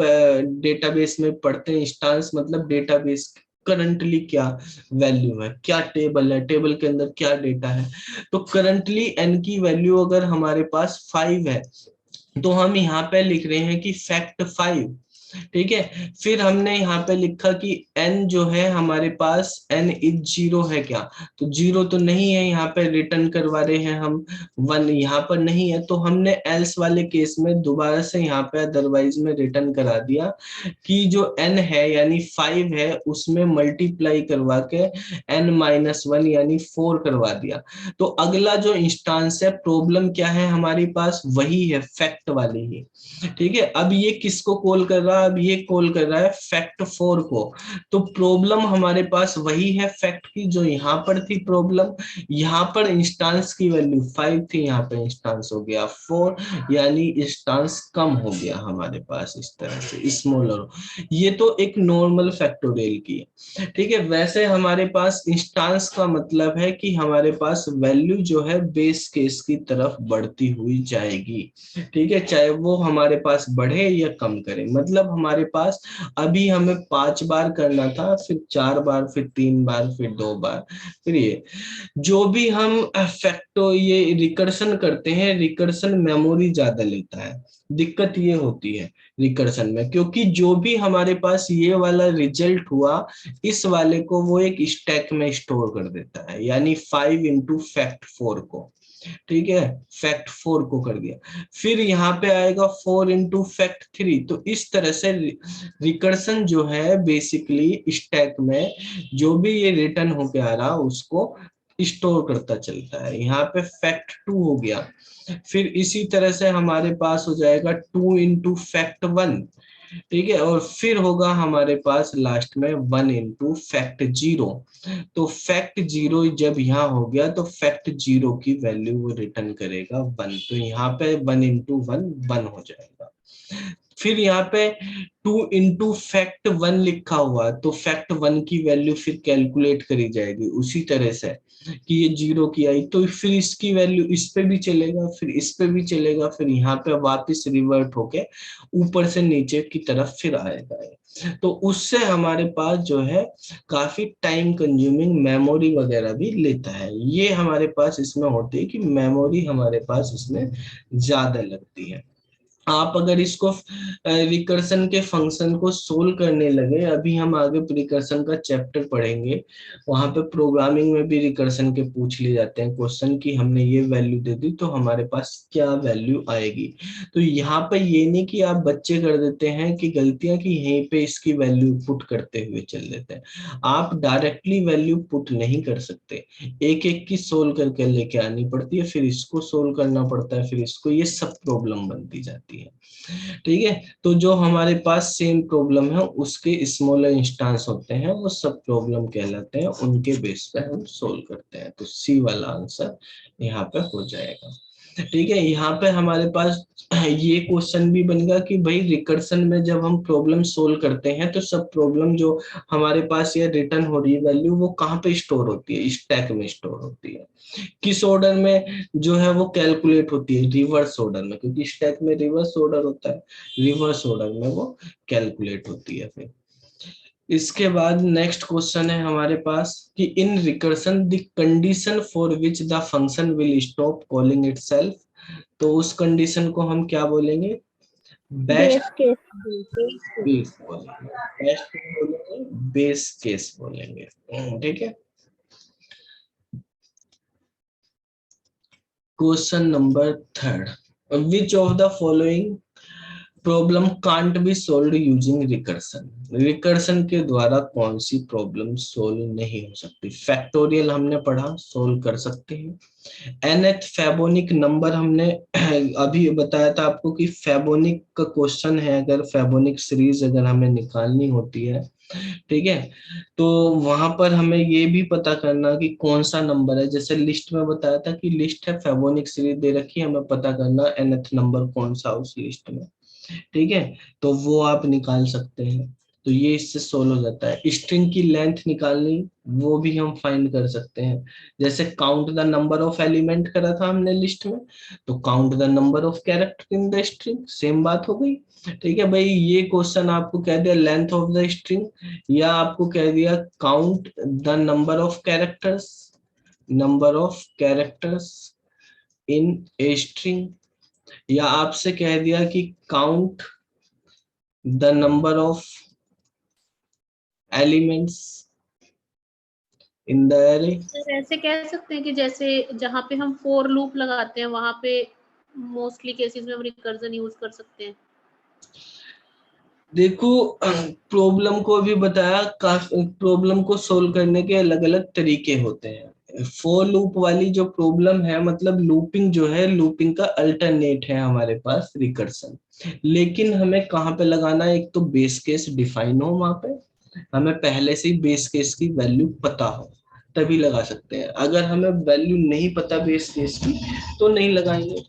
डेटाबेस में पढ़ते हैं, इंस्टांस मतलब डेटाबेस करंटली क्या वैल्यू है, क्या टेबल है, टेबल के अंदर क्या डेटा है। तो करंटली n की वैल्यू अगर हमारे पास 5 है तो हम यहाँ पे लिख रहे हैं कि फैक्ट 5। ठीक है, फिर हमने यहाँ पे लिखा कि n जो है हमारे पास n इज 0 है क्या, तो 0 तो नहीं है, यहाँ पे रिटर्न करवा रहे हैं हम 1, यहाँ पर नहीं है, तो हमने एल्स वाले केस में दोबारा से यहाँ पे अदरवाइज में रिटर्न करा दिया कि जो n है यानी 5 है उसमें मल्टीप्लाई करवा के n-1 यानी 4 करवा दिया। तो अगला जो इंस्टांस है, प्रॉब्लम क्या है हमारे पास, वही है फैक्ट वाली ही। ठीक है, अब ये किसको कॉल कर रहा है, अब ये कॉल कर रहा है फैक्ट 4 को। तो प्रॉब्लम हमारे पास वही है फैक्ट की, जो यहाँ पर थी प्रॉब्लम, यहाँ पर इंस्टांस की वैल्यू 5 थी, यहाँ पे इंस्टांस हो गया 4, यानी इंस्टांस कम हो गया हमारे पास, इस तरह से स्मॉलर। ये तो एक नॉर्मल फैक्टोरियल की है। ठीक है, वैसे हमारे पास इंस्टांस का मतलब है कि हमारे पास वैल्यू जो है बेस केस की तरफ बढ़ती हुई जाएगी। ठीक है, चाहे वो हमारे पास बढ़े या कम करे, मतलब हमारे पास अभी हमें 5 बार करना था, फिर 4 बार, फिर 3 बार, फिर 2 बार, फिर ये जो भी हम फैक्टो ये रिकर्सन करते हैं, रिकर्सन मेमोरी ज्यादा लेता है। दिक्कत ये होती है रिकर्सन में, क्योंकि जो भी हमारे पास ये वाला रिजल्ट हुआ, इस वाले को वो एक स्टैक में स्टोर कर देता है, यानी 5 इंटू फैक्ट 4 को, ठीक है, फैक्ट 4 को कर दिया। फिर यहाँ पे आएगा 4 इंटू फैक्ट 3। तो इस तरह से रिकर्सन जो है बेसिकली स्टैक में जो भी ये रिटर्न होके आ रहा उसको स्टोर करता चलता है। यहाँ पे फैक्ट 2 हो गया। फिर इसी तरह से हमारे पास हो जाएगा 2 इंटू फैक्ट 1, ठीक है, और फिर होगा हमारे पास लास्ट में 1 इंटू फैक्ट 0। तो फैक्ट 0 जब यहाँ हो गया तो फैक्ट 0 की वैल्यू वो रिटर्न करेगा 1। तो यहाँ पे 1 इंटू 1 1 हो जाएगा। फिर यहाँ पे 2 इंटू फैक्ट 1 लिखा हुआ, तो फैक्ट 1 की वैल्यू फिर कैलकुलेट करी जाएगी उसी तरह से कि ये 0 की आई, तो फिर इसकी वैल्यू इस पे भी चलेगा, फिर इस पे भी चलेगा, फिर यहाँ पे वापस रिवर्ट होके ऊपर से नीचे की तरफ फिर आएगा। तो उससे हमारे पास जो है काफी टाइम कंज्यूमिंग मेमोरी वगैरह भी लेता है। ये हमारे पास इसमें होती है कि मेमोरी हमारे पास इसमें ज्यादा लगती है। आप अगर इसको रिकर्सन के फंक्शन को सोल्व करने लगे, अभी हम आगे रिकर्सन का चैप्टर पढ़ेंगे, वहां पे प्रोग्रामिंग में भी रिकर्सन के पूछ लिए जाते हैं क्वेश्चन कि हमने ये वैल्यू दे दी तो हमारे पास क्या वैल्यू आएगी। तो यहाँ पे ये नहीं कि आप बच्चे कर देते हैं कि गलतियां कि यहीं पे इसकी वैल्यू पुट करते हुए चल देते हैं, आप डायरेक्टली वैल्यू पुट नहीं कर सकते, एक एक की सोल्व करके लेके आनी पड़ती है, फिर इसको सोल्व करना पड़ता है, फिर इसको, ये सब प्रॉब्लम बनती जाती है, ठीक है। तो जो हमारे पास सेम प्रॉब्लम है उसके स्मॉलर इंस्टांस होते हैं, वो सब प्रॉब्लम कहलाते हैं, उनके बेस पे हम सोल्व करते हैं। तो सी वाला आंसर यहाँ पे हो जाएगा, ठीक है। यहाँ पे हमारे पास ये क्वेश्चन भी बनेगा कि भाई रिकर्सन में जब हम प्रॉब्लम सोल्व करते हैं तो सब प्रॉब्लम जो हमारे पास ये रिटर्न हो रही है वैल्यू, वो कहाँ पे स्टोर होती है, स्टैक में स्टोर होती है। किस ऑर्डर में जो है वो कैलकुलेट होती है, रिवर्स ऑर्डर में, क्योंकि स्टैक में रिवर्स ऑर्डर होता है, रिवर्स ऑर्डर में वो कैलकुलेट होती है। फिर इसके बाद नेक्स्ट क्वेश्चन है हमारे पास कि in recursion the condition for which the function will stop calling itself. तो उस कंडीशन को हम क्या बोलेंगे, बेस्ट केस केस बोलेंगे, बेस्ट बोलेंगे, बेस केस बोलेंगे, ठीक है। Question number 3, which of the following problem can't be solved using recursion. Recursion के द्वारा कौन सी प्रॉब्लम सोल्व नहीं हो सकती। फैक्टोरियल हमने पढ़ा, सोल्व कर सकते हैं। nth फैबोनिक नंबर हमने अभी बताया था आपको कि फैबोनिक का क्वेश्चन है, अगर फैबोनिक सीरीज अगर हमें निकालनी होती है, ठीक है, तो वहां पर हमें ये भी पता करना कि कौन सा नंबर है। जैसे लिस्ट में बताया था कि लिस्ट है, फैबोनिक सीरीज दे रखी है, हमें पता करना nth नंबर कौन सा उस लिस्ट में, ठीक है, तो वो आप निकाल सकते हैं। तो ये इससे सोल्व हो जाता है। स्ट्रिंग की लेंथ निकालनी, वो भी हम फाइंड कर सकते हैं। जैसे count the number of element करा था हमने लिस्ट में, तो count the number of character in the string, same बात हो गई, ठीक है भाई। ये क्वेश्चन आपको कह दिया लेंथ ऑफ द स्ट्रिंग, या आपको कह दिया count the number of characters, number of characters in a string, या आपसे कह दिया कि count the number of elements in the array. Sir ऐसे कह सकते हैं कि जैसे जहाँ पे हम फॉर लूप लगाते हैं वहां पे मोस्टली केसेस में हम रिकर्जन यूज कर सकते हैं। देखो प्रॉब्लम को भी बताया, प्रॉब्लम को सोल्व करने के अलग अलग तरीके होते हैं। फॉर लूप वाली जो प्रॉब्लम है, मतलब लूपिंग जो है, लूपिंग का अल्टरनेट है हमारे पास रिकर्सन। लेकिन हमें कहाँ पे लगाना है, एक तो बेस केस डिफाइन हो, वहां पे हमें पहले से ही बेस केस की वैल्यू पता हो, तभी लगा सकते हैं। अगर हमें वैल्यू नहीं पता बेस केस की तो नहीं लगाएंगे।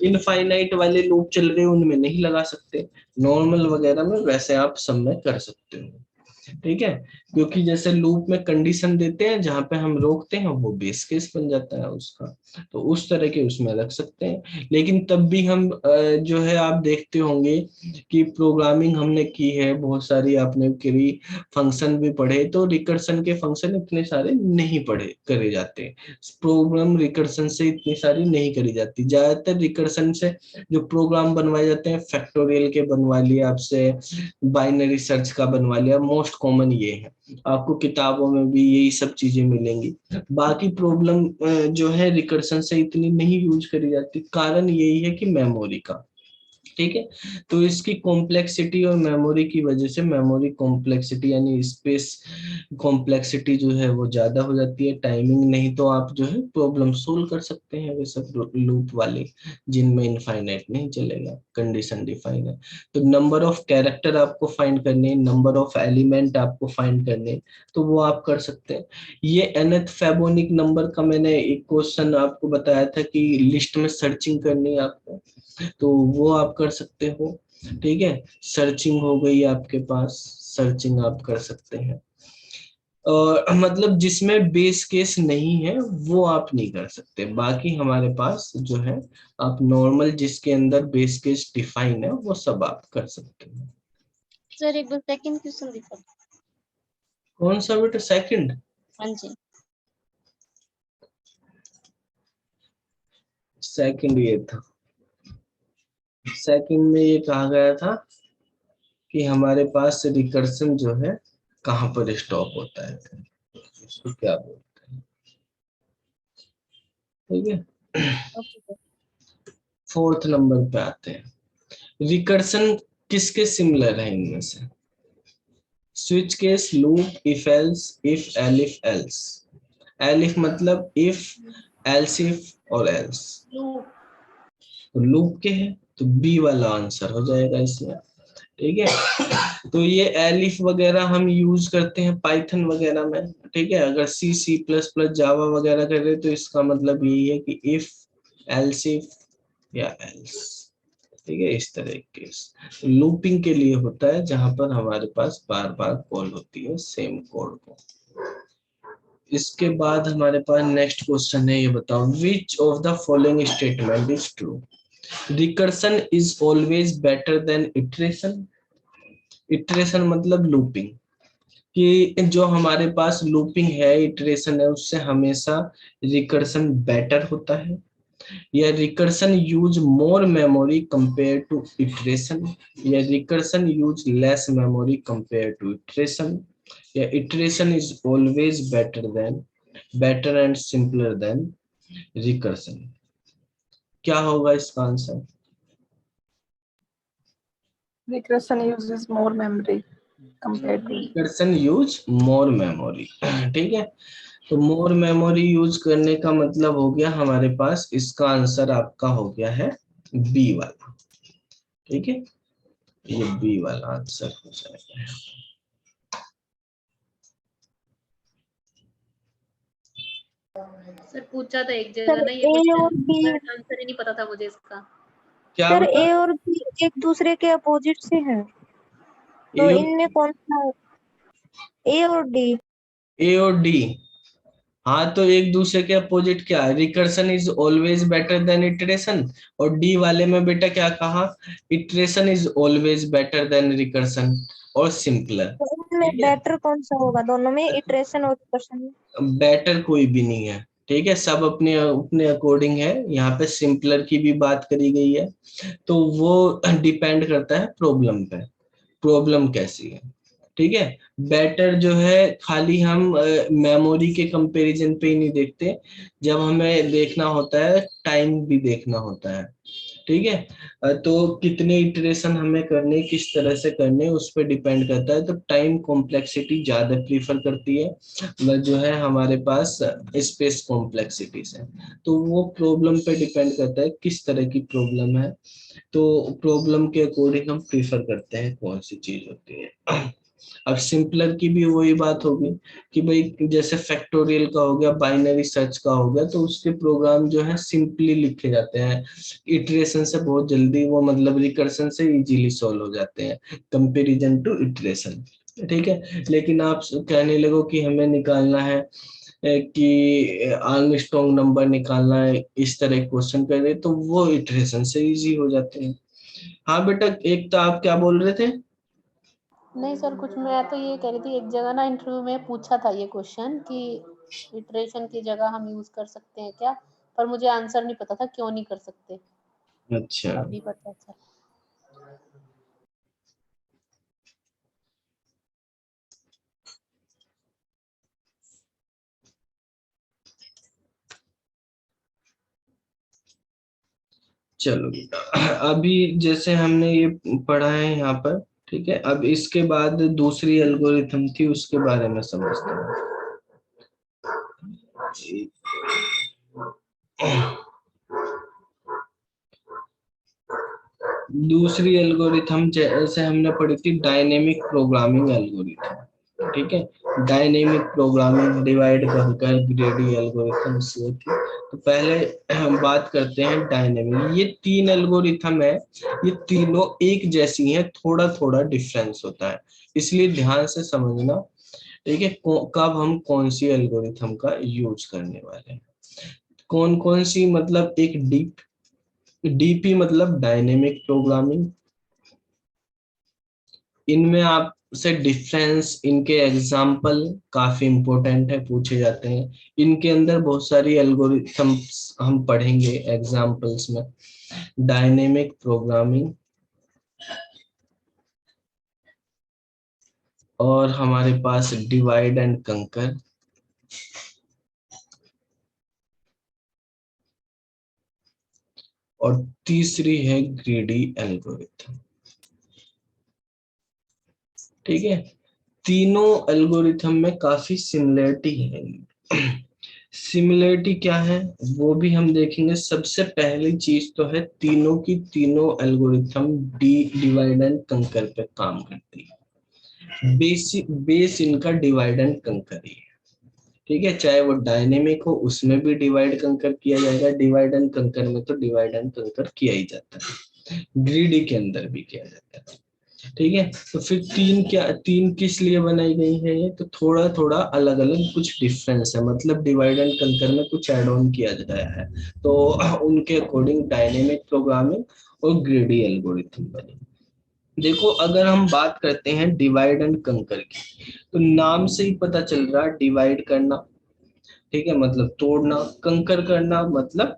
इनफाइनाइट वाले लूप चल रहे हैं उनमें नहीं लगा सकते, नॉर्मल वगैरह में वैसे आप सब में कर सकते हो। ठीक है, क्योंकि जैसे लूप में कंडीशन देते हैं, जहां पे हम रोकते हैं वो बेस केस बन जाता है उसका, तो उस तरह के उसमें रख सकते हैं। लेकिन तब भी हम जो है आप देखते होंगे कि प्रोग्रामिंग हमने की है बहुत सारी, आपने करी, फंक्शन भी पढ़े, तो रिकर्सन के फंक्शन इतने सारे नहीं पढ़े करे जाते, प्रोग्राम रिकर्सन से इतनी सारी नहीं करी जाती। ज्यादातर रिकर्सन से जो प्रोग्राम बनवाए जाते हैं, फैक्टोरियल के बनवा लिए आपसे, बाइनरी सर्च का बनवा लिया, मोस्ट कॉमन ये है। आपको किताबों में भी यही सब चीजें मिलेंगी। बाकी प्रॉब्लम जो है रिकर्सन से इतनी नहीं यूज करी जाती, कारण यही है कि मेमोरी का, ठीक है। तो इसकी कॉम्प्लेक्सिटी और मेमोरी की वजह से, मेमोरी कॉम्प्लेक्सिटी यानी स्पेस कॉम्प्लेक्सिटी जो है वो ज्यादा हो जाती है, टाइमिंग नहीं तो आप जो है प्रॉब्लम सोल्व कर सकते हैं वे सब लूप वाले, जिनमें इनफाइनाइट नहीं चलेगा, कंडीशन डिफाइन है। तो नंबर ऑफ कैरेक्टर आपको फाइंड करने, नंबर ऑफ एलिमेंट आपको फाइंड करने, तो वो आप कर सकते हैं। ये nth फैबोनिक नंबर का मैंने एक क्वेश्चन आपको बताया था कि लिस्ट में सर्चिंग करनी है आपको, तो वो आप कर सकते हो, ठीक है। सर्चिंग हो गई आपके पास, सर्चिंग आप कर सकते हैं। मतलब जिसमें बेस केस नहीं है वो आप नहीं कर सकते, बाकी हमारे पास जो है आप नॉर्मल जिसके अंदर बेस केस डिफाइन है वो सब आप कर सकते हैं। सर एक बार सेकंड क्वेश्चन दिखा। कौन सा बेटा सेकंड? हाँ जी। सेकंड ये था, सेकंड में ये कहा गया था कि हमारे पास रिकर्सन जो है कहाँ पर स्टॉप होता है, इसको क्या बोलते हैं, ठीक है। Okay sir. फोर्थ नंबर पे आते हैं, रिकर्सन किसके सिमिलर है इनमें से? Switch case, loop, if else, if elif else. Elif मतलब इफ, एल्स इफ और एल्स। लूप। तो लूप के हैं तो बी वाला आंसर हो जाएगा इसमें, ठीक है। तो ये एलिफ वगैरह हम यूज करते हैं पाइथन वगैरह में, ठीक है। अगर सी, सी प्लस प्लस, जावा वगैरह कर रहे तो इसका मतलब यही है कि इफ, एल्स इफ या एल्स, ठीक है, इस तरह के। लूपिंग के लिए होता है जहां पर हमारे पास बार बार कॉल होती है सेम कोड को। इसके बाद हमारे पास नेक्स्ट क्वेश्चन है, ये बताओ विच of the following statement is true? Recursion is always better than iteration. Iteration मतलब लूपिंग, कि जो हमारे पास लूपिंग है, इटरेशन है, उससे हमेशा रिकर्सन बेटर होता है, या recursion use more memory compare to iteration, या recursion use less memory compare to iteration, या iteration is always better and simpler than recursion. क्या होगा इसका answer? Regression uses more memory compared to. Recursion use more memory, ठीक है। तो मोर memory use करने का मतलब हो गया हमारे पास, इसका आंसर आपका हो गया है बी वाला, ठीक है, ये बी वाला आंसर हो जाएगा। सर पूछा था एक जगह सर ना ये ए और क्वेश्चन, बी, आंसर ही नहीं पता था मुझे इसका। क्या सर बता? ए और बी एक दूसरे के अपोजिट से हैं, तो इनमें कौन सा? ए और डी। ए और डी, हाँ तो एक दूसरे के अपोजिट क्या है? Recursion is always better than iteration, और डी वाले में बेटा क्या कहा? Iteration is always better than recursion और सिंपलर, तो इनमें ठीक है। बेटर कौन सा होगा दोनों में, इटरेशन और रिकर्शन में? बेटर कोई भी नहीं है, ठीक है, सब अपने अपने अकॉर्डिंग है। यहाँ पे सिंपलर की भी बात करी गई है, तो वो डिपेंड करता है प्रॉब्लम पे, प्रॉब्लम कैसी है, ठीक है। बेटर जो है खाली हम मेमोरी के कंपैरिजन पे ही नहीं देखते, जब हमें देखना होता है टाइम भी देखना होता है, ठीक है। तो कितने इटरेशन हमें करने, किस तरह से करने, उस पर डिपेंड करता है। तो टाइम कॉम्प्लेक्सिटी ज्यादा प्रीफर करती है जो है हमारे पास स्पेस कॉम्प्लेक्सिटी से। तो वो प्रॉब्लम पे डिपेंड करता है किस तरह की प्रॉब्लम है, तो प्रॉब्लम के अकॉर्डिंग हम प्रीफर करते हैं कौन सी चीज होती है। अब सिंपलर की भी वही बात होगी कि भाई जैसे फैक्टोरियल का हो गया, बाइनरी सर्च का हो गया, तो उसके प्रोग्राम जो है सिंपली लिखे जाते हैं, इटरेशन से बहुत जल्दी वो मतलब रिकर्सन से इजीली सॉल्व हो जाते हैं कंपैरिजन टू इटरेशन। ठीक है। लेकिन आप कहने लगो कि हमें निकालना है कि आर्मस्ट्रॉन्ग नंबर निकालना है, इस तरह क्वेश्चन कर रहे, तो वो इटरेशन से इजी हो जाते हैं। हाँ बेटा, एक तो आप क्या बोल रहे थे? नहीं सर, कुछ मैं तो ये कह रही थी, एक जगह ना इंटरव्यू में पूछा था ये क्वेश्चन कि इटरेशन की जगह हम यूज कर सकते हैं क्या, पर मुझे आंसर नहीं पता था क्यों नहीं कर सकते, अच्छा, अभी पता चला। चलो बेटा, अभी जैसे हमने ये पढ़ा है यहाँ पर, ठीक है, अब इसके बाद दूसरी एल्गोरिथम थी, उसके बारे में समझते हैं। दूसरी एल्गोरिथम जैसे हमने पढ़ी थी डायनेमिक प्रोग्रामिंग एल्गोरिथम, ठीक है। डायनेमिक प्रोग्रामिंग, डिवाइड कंकर, ग्रेडी एल्गोरिथम से थी। तो पहले हम बात करते हैं डायनेमिक। ये तीन एल्गोरिथम है, ये तीनों एक जैसी हैं, थोड़ा थोड़ा डिफरेंस होता है, इसलिए ध्यान से समझना, ठीक है। कब हम कौन सी एल्गोरिथम का यूज करने वाले हैं, कौन कौन सी, मतलब एक डीपी मतलब डायनेमिक प्रोग्रामिंग। इनमें आपसे डिफरेंस, इनके एग्जाम्पल काफी इंपॉर्टेंट है, पूछे जाते हैं। इनके अंदर बहुत सारी एल्गोरिथम्स हम पढ़ेंगे एग्जाम्पल्स में। डायनेमिक प्रोग्रामिंग, और हमारे पास डिवाइड एंड कंकर, और तीसरी है ग्रीडी एल्गोरिथम, ठीक है। तीनों एल्गोरिथम में काफी सिमिलरिटी है। सिमिलरिटी क्या है वो भी हम देखेंगे। सबसे पहली चीज तो है, तीनों की तीनों एल्गोरिथम डिवाइड एंड कंकर पे काम करती है। बेस इनका डिवाइड एंड कंकर ही है, ठीक है। चाहे वो डायनेमिक हो, उसमें भी डिवाइड कंकर किया जाएगा, डिवाइड एंड कंकर में तो डिवाइड एंड कंकर किया ही जाता है, ग्रीडी के अंदर भी किया जाता है, ठीक है। तो फिर तीन किस लिए बनाई गई है, ये तो थोड़ा थोड़ा अलग अलग कुछ डिफरेंस है, मतलब डिवाइड एंड कंकर में कुछ ऐड ऑन किया गया है, तो उनके अकॉर्डिंग डायनेमिक प्रोग्रामिंग और ग्रेडी एल्गोरिथम बनी। देखो, अगर हम बात करते हैं डिवाइड एंड कंकर की, तो नाम से ही पता चल रहा है, डिवाइड करना, ठीक है, मतलब तोड़ना, कंकर करना मतलब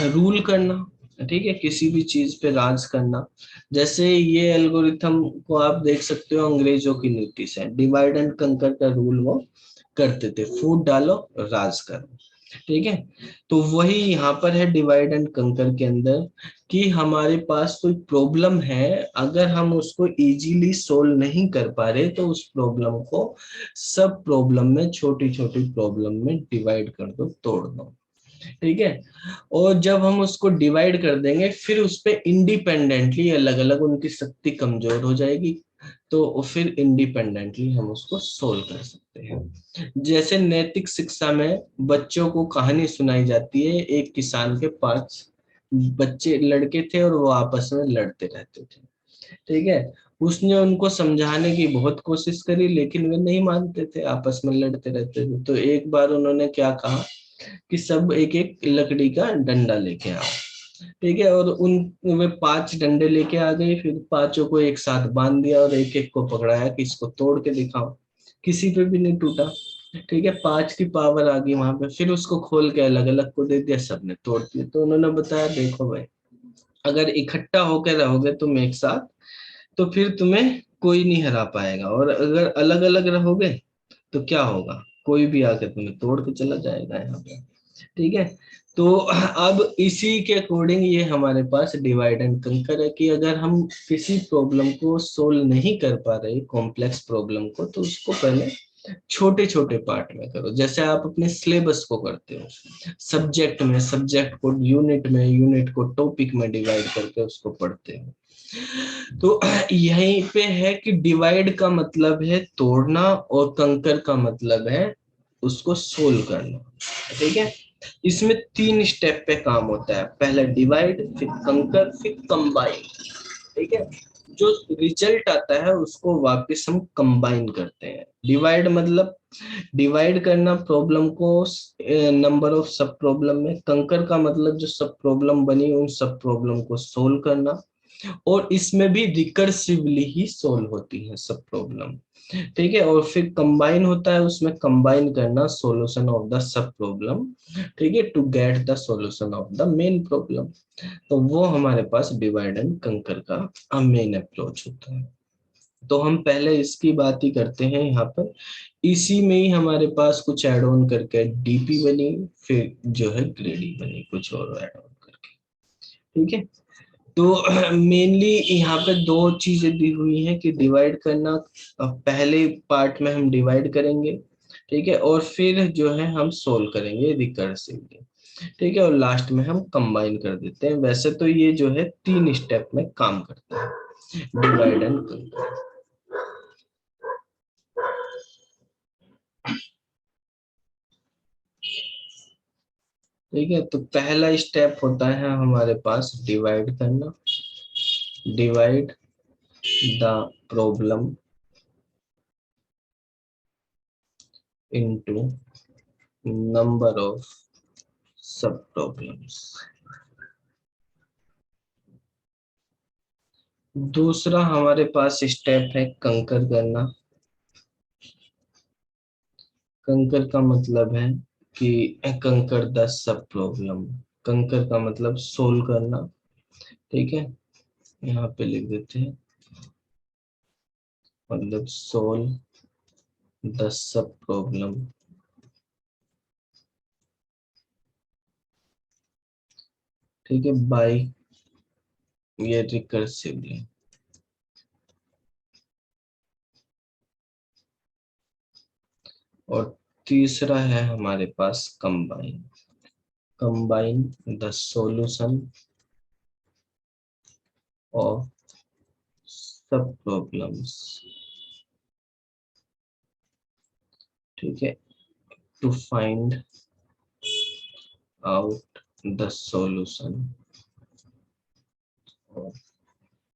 रूल करना, ठीक है, किसी भी चीज पे राज करना। जैसे ये एल्गोरिथम को आप देख सकते हो, अंग्रेजों की नीति से डिवाइड एंड कंकर का रूल वो करते थे, फूट डालो राज करो, ठीक है। तो वही यहाँ पर है डिवाइड एंड कंकर के अंदर, कि हमारे पास कोई प्रॉब्लम है, अगर हम उसको इजीली सोल्व नहीं कर पा रहे, तो उस प्रॉब्लम को सब प्रॉब्लम में, छोटी छोटी प्रॉब्लम में डिवाइड कर दो, तोड़ दो, ठीक है। और जब हम उसको डिवाइड कर देंगे, फिर उस पे इंडिपेंडेंटली अलग अलग उनकी शक्ति कमजोर हो जाएगी, तो फिर इंडिपेंडेंटली हम उसको सोल्व कर सकते हैं। जैसे नैतिक शिक्षा में बच्चों को कहानी सुनाई जाती है, एक किसान के 5 बच्चे लड़के थे और वो आपस में लड़ते रहते थे, ठीक है। उसने उनको समझाने की बहुत कोशिश करी, लेकिन वे नहीं मानते थे, आपस में लड़ते रहते थे। तो एक बार उन्होंने क्या कहा कि सब एक एक लकड़ी का डंडा लेके आओ, ठीक है। और उन वे 5 डंडे लेके आ गए, फिर पांचों को एक साथ बांध दिया और एक एक को पकड़ाया कि इसको तोड़ के दिखाओ, किसी पे भी नहीं टूटा, ठीक है। 5 की पावर आ गई वहां पे, फिर उसको खोल के अलग अलग को दे दिया, सबने तोड़ दिया। तो उन्होंने बताया, देखो भाई, अगर इकट्ठा होकर रहोगे तुम एक साथ, तो फिर तुम्हें कोई नहीं हरा पाएगा, और अगर अलग अलग रहोगे तो क्या होगा, कोई भी आके तुम्हें तोड़ के चला जाएगा यहाँ पे, ठीक है। तो अब इसी के अकॉर्डिंग ये हमारे पास डिवाइड एंड कंकर है, कि अगर हम किसी प्रॉब्लम को सोल्व नहीं कर पा रहे, कॉम्प्लेक्स प्रॉब्लम को, तो उसको पहले छोटे छोटे पार्ट में करो, जैसे आप अपने सिलेबस को करते हो, सब्जेक्ट में, सब्जेक्ट को यूनिट में, यूनिट को टॉपिक में डिवाइड करके उसको पढ़ते हो। तो यहीं पे है कि डिवाइड का मतलब है तोड़ना, और कंकर का मतलब है उसको सोल्व करना, ठीक है। इसमें 3 स्टेप पे काम होता है, पहले डिवाइड, फिर कंकर, फिर कंबाइन, ठीक है। जो रिजल्ट आता है उसको वापस हम कंबाइन करते हैं। डिवाइड मतलब डिवाइड करना प्रॉब्लम को नंबर ऑफ सब प्रॉब्लम में। कंकर का मतलब जो सब प्रॉब्लम बनी उन सब प्रॉब्लम को सोल्व करना, और इसमें भी रिकर्सिवली ही सोल्व होती है सब प्रॉब्लम, ठीक है। और फिर कंबाइन होता है, उसमें कंबाइन करना solution of the sub problem, ठीक है, to get the solution of the main problem. तो वो हमारे पास डिवाइड एंड कंकर का मेन अप्रोच होता है। तो हम पहले इसकी बात ही करते हैं यहाँ पर। इसी में ही हमारे पास कुछ ऐड ऑन करके डीपी बनी, फिर जो है ग्रेडी बनी, कुछ और ऐड ऑन करके, ठीक है। तो मेनली यहाँ पे दो चीजें दी हुई हैं कि डिवाइड करना। पहले पार्ट में हम डिवाइड करेंगे, ठीक है, और फिर जो है हम सोल्व करेंगे रिकर्सिवली, ठीक है, और लास्ट में हम कंबाइन कर देते हैं। वैसे तो ये जो है 3 स्टेप में काम करता है, डिवाइड एंड कंबाइन। ठीक है, तो पहला स्टेप होता है हमारे पास डिवाइड करना। Divide the problem into number of sub problems. दूसरा हमारे पास स्टेप है कंकर करना। कंकर का मतलब है कि कंकर द सब प्रॉब्लम। कंकर का मतलब सोल्व करना, ठीक है, यहाँ पे लिख देते हैं, मतलब सोल्व द सब प्रॉब्लम, ठीक है, बाय ये रिकर्सिवली। और तीसरा है हमारे पास combine. Combine the solution of sub problems, ठीक है, to find out the solution of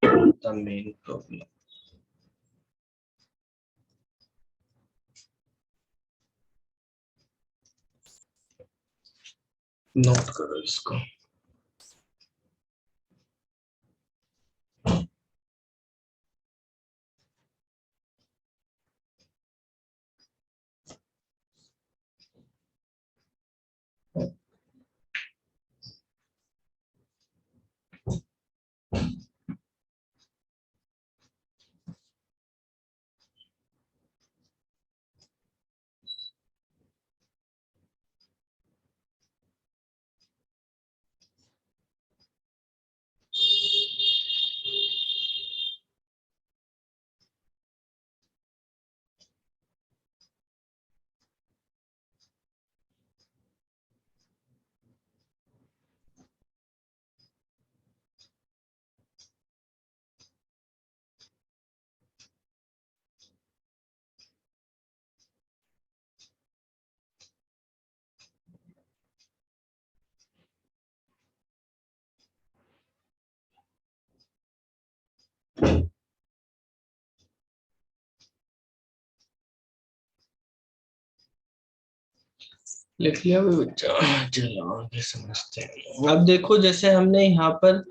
the main problem। Note करो इसको। लिख लिया भी बच्चा, चलो आगे समझते हैं। अब देखो, जैसे हमने यहाँ पर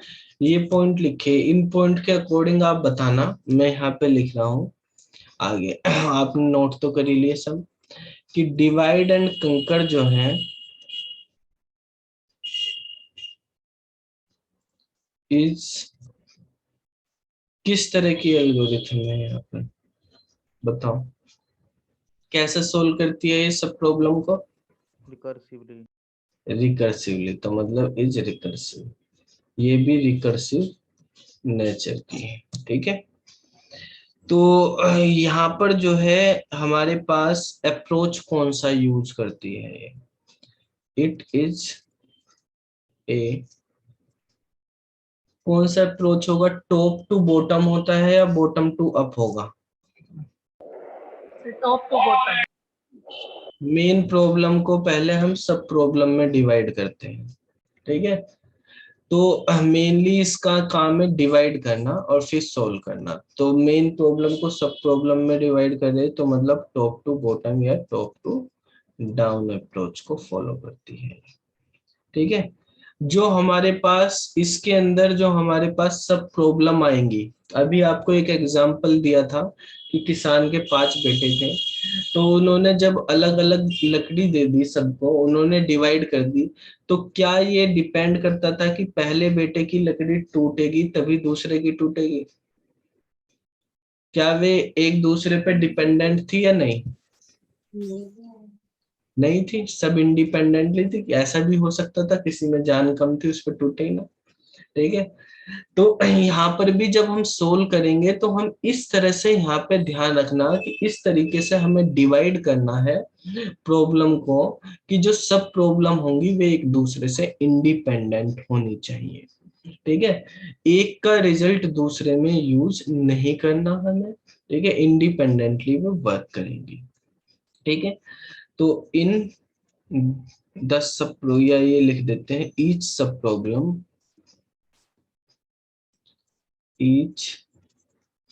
ये पॉइंट लिखे, इन पॉइंट के अकॉर्डिंग आप बताना, मैं यहाँ पे लिख रहा हूँ आगे। आपने नोट तो कर ही लिए सब कि डिवाइड एंड कंकर जो है इस किस तरह की एल्गोरिथम है, यहाँ पर बताओ कैसे सोल्व करती है ये सब प्रॉब्लम को। रिकर्सिवली। रिकर्सिवली, तो मतलब इज रिकर्सिव, ये भी रिकर्सिव नेचर की है, ठीक है। तो यहाँ पर जो है हमारे पास अप्रोच कौन सा यूज करती है, इट इज ए, कौन सा अप्रोच होगा, टॉप टू बॉटम होता है या बॉटम टू अप होगा। Top to bottom. Main problem को पहले हम सब प्रॉब्लम में डिवाइड करते हैं, ठीक है। तो मेनली इसका काम है डिवाइड करना और फिर सोल्व करना। तो मेन प्रॉब्लम को सब प्रॉब्लम में डिवाइड कर दे तो मतलब टॉप टू बॉटम या टॉप टू डाउन अप्रोच को फॉलो करती है। ठीक है, जो हमारे पास इसके अंदर जो हमारे पास सब प्रॉब्लम आएंगी, अभी आपको एक एग्जांपल दिया था कि किसान के 5 बेटे थे, तो उन्होंने जब अलग अलग लकड़ी दे दी सबको, उन्होंने डिवाइड कर दी, तो क्या ये डिपेंड करता था कि पहले बेटे की लकड़ी टूटेगी तभी दूसरे की टूटेगी? क्या वे एक दूसरे पे डिपेंडेंट थी या नहीं? नहीं थी, सब इंडिपेंडेंटली थी। ऐसा भी हो सकता था किसी में जान कम थी, उस पर टूटे ही ना। ठीक है, तो यहाँ पर भी जब हम सोल्व करेंगे तो हम इस तरह से यहाँ पे ध्यान रखना कि इस तरीके से हमें डिवाइड करना है प्रॉब्लम को, कि जो सब प्रॉब्लम होंगी वे एक दूसरे से इंडिपेंडेंट होनी चाहिए। ठीक है, एक का रिजल्ट दूसरे में यूज नहीं करना हमें। ठीक है, इंडिपेंडेंटली वो वर्क करेंगी। ठीक है, तो इन 10 सब या ये लिख देते हैं, each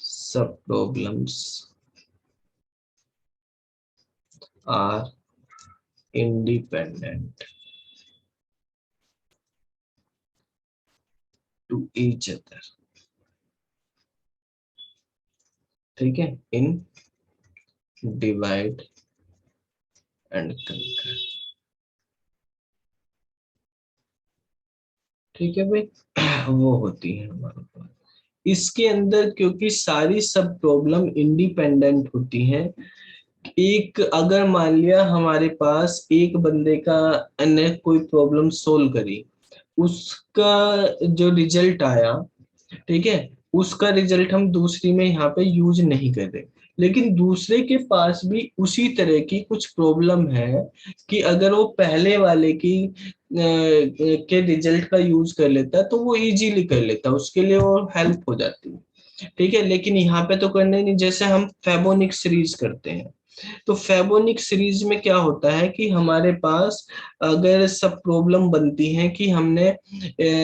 sub problems are independent to each other। ठीक है, इन डिवाइड एंड कंकर। ठीक है भाई, वो होती है हमारे पास इसके अंदर, क्योंकि सारी सब प्रॉब्लम इंडिपेंडेंट होती हैं। एक अगर मान लिया हमारे पास एक बंदे का ने कोई प्रॉब्लम सोल्व करी, उसका जो रिजल्ट आया, ठीक है, उसका रिजल्ट हम दूसरी में यहाँ पे यूज नहीं कर रहे, लेकिन दूसरे के पास भी उसी तरह की कुछ प्रॉब्लम है कि अगर वो पहले वाले की के रिजल्ट का यूज कर लेता तो वो इजीली कर लेता, उसके लिए वो हेल्प हो जाती। ठीक है, लेकिन यहाँ पे तो करने नहीं। जैसे हम फेबोनिक सीरीज करते हैं, तो फेबोनिक सीरीज में क्या होता है कि हमारे पास अगर सब प्रॉब्लम बनती है कि हमने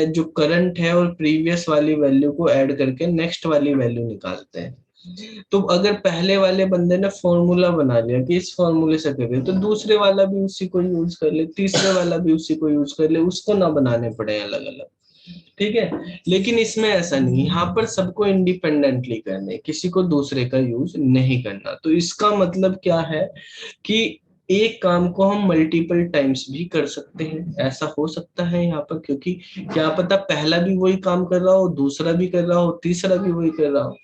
जो करंट है और प्रीवियस वाली वैल्यू को ऐड करके नेक्स्ट वाली वैल्यू निकालते हैं, तो अगर पहले वाले बंदे ने फॉर्मूला बना लिया कि इस फॉर्मूले से करें, तो दूसरे वाला भी उसी को यूज कर ले, तीसरे वाला भी उसी को यूज कर ले, उसको ना बनाने पड़े अलग अलग। ठीक है, लेकिन इसमें ऐसा नहीं, यहाँ पर सबको इंडिपेंडेंटली करने, किसी को दूसरे का यूज नहीं करना। तो इसका मतलब क्या है कि एक काम को हम मल्टीपल टाइम्स भी कर सकते हैं, ऐसा हो सकता है यहाँ पर, क्योंकि क्या पता पहला भी वही काम कर रहा हो, दूसरा भी कर रहा हो, तीसरा भी वही कर रहा हो।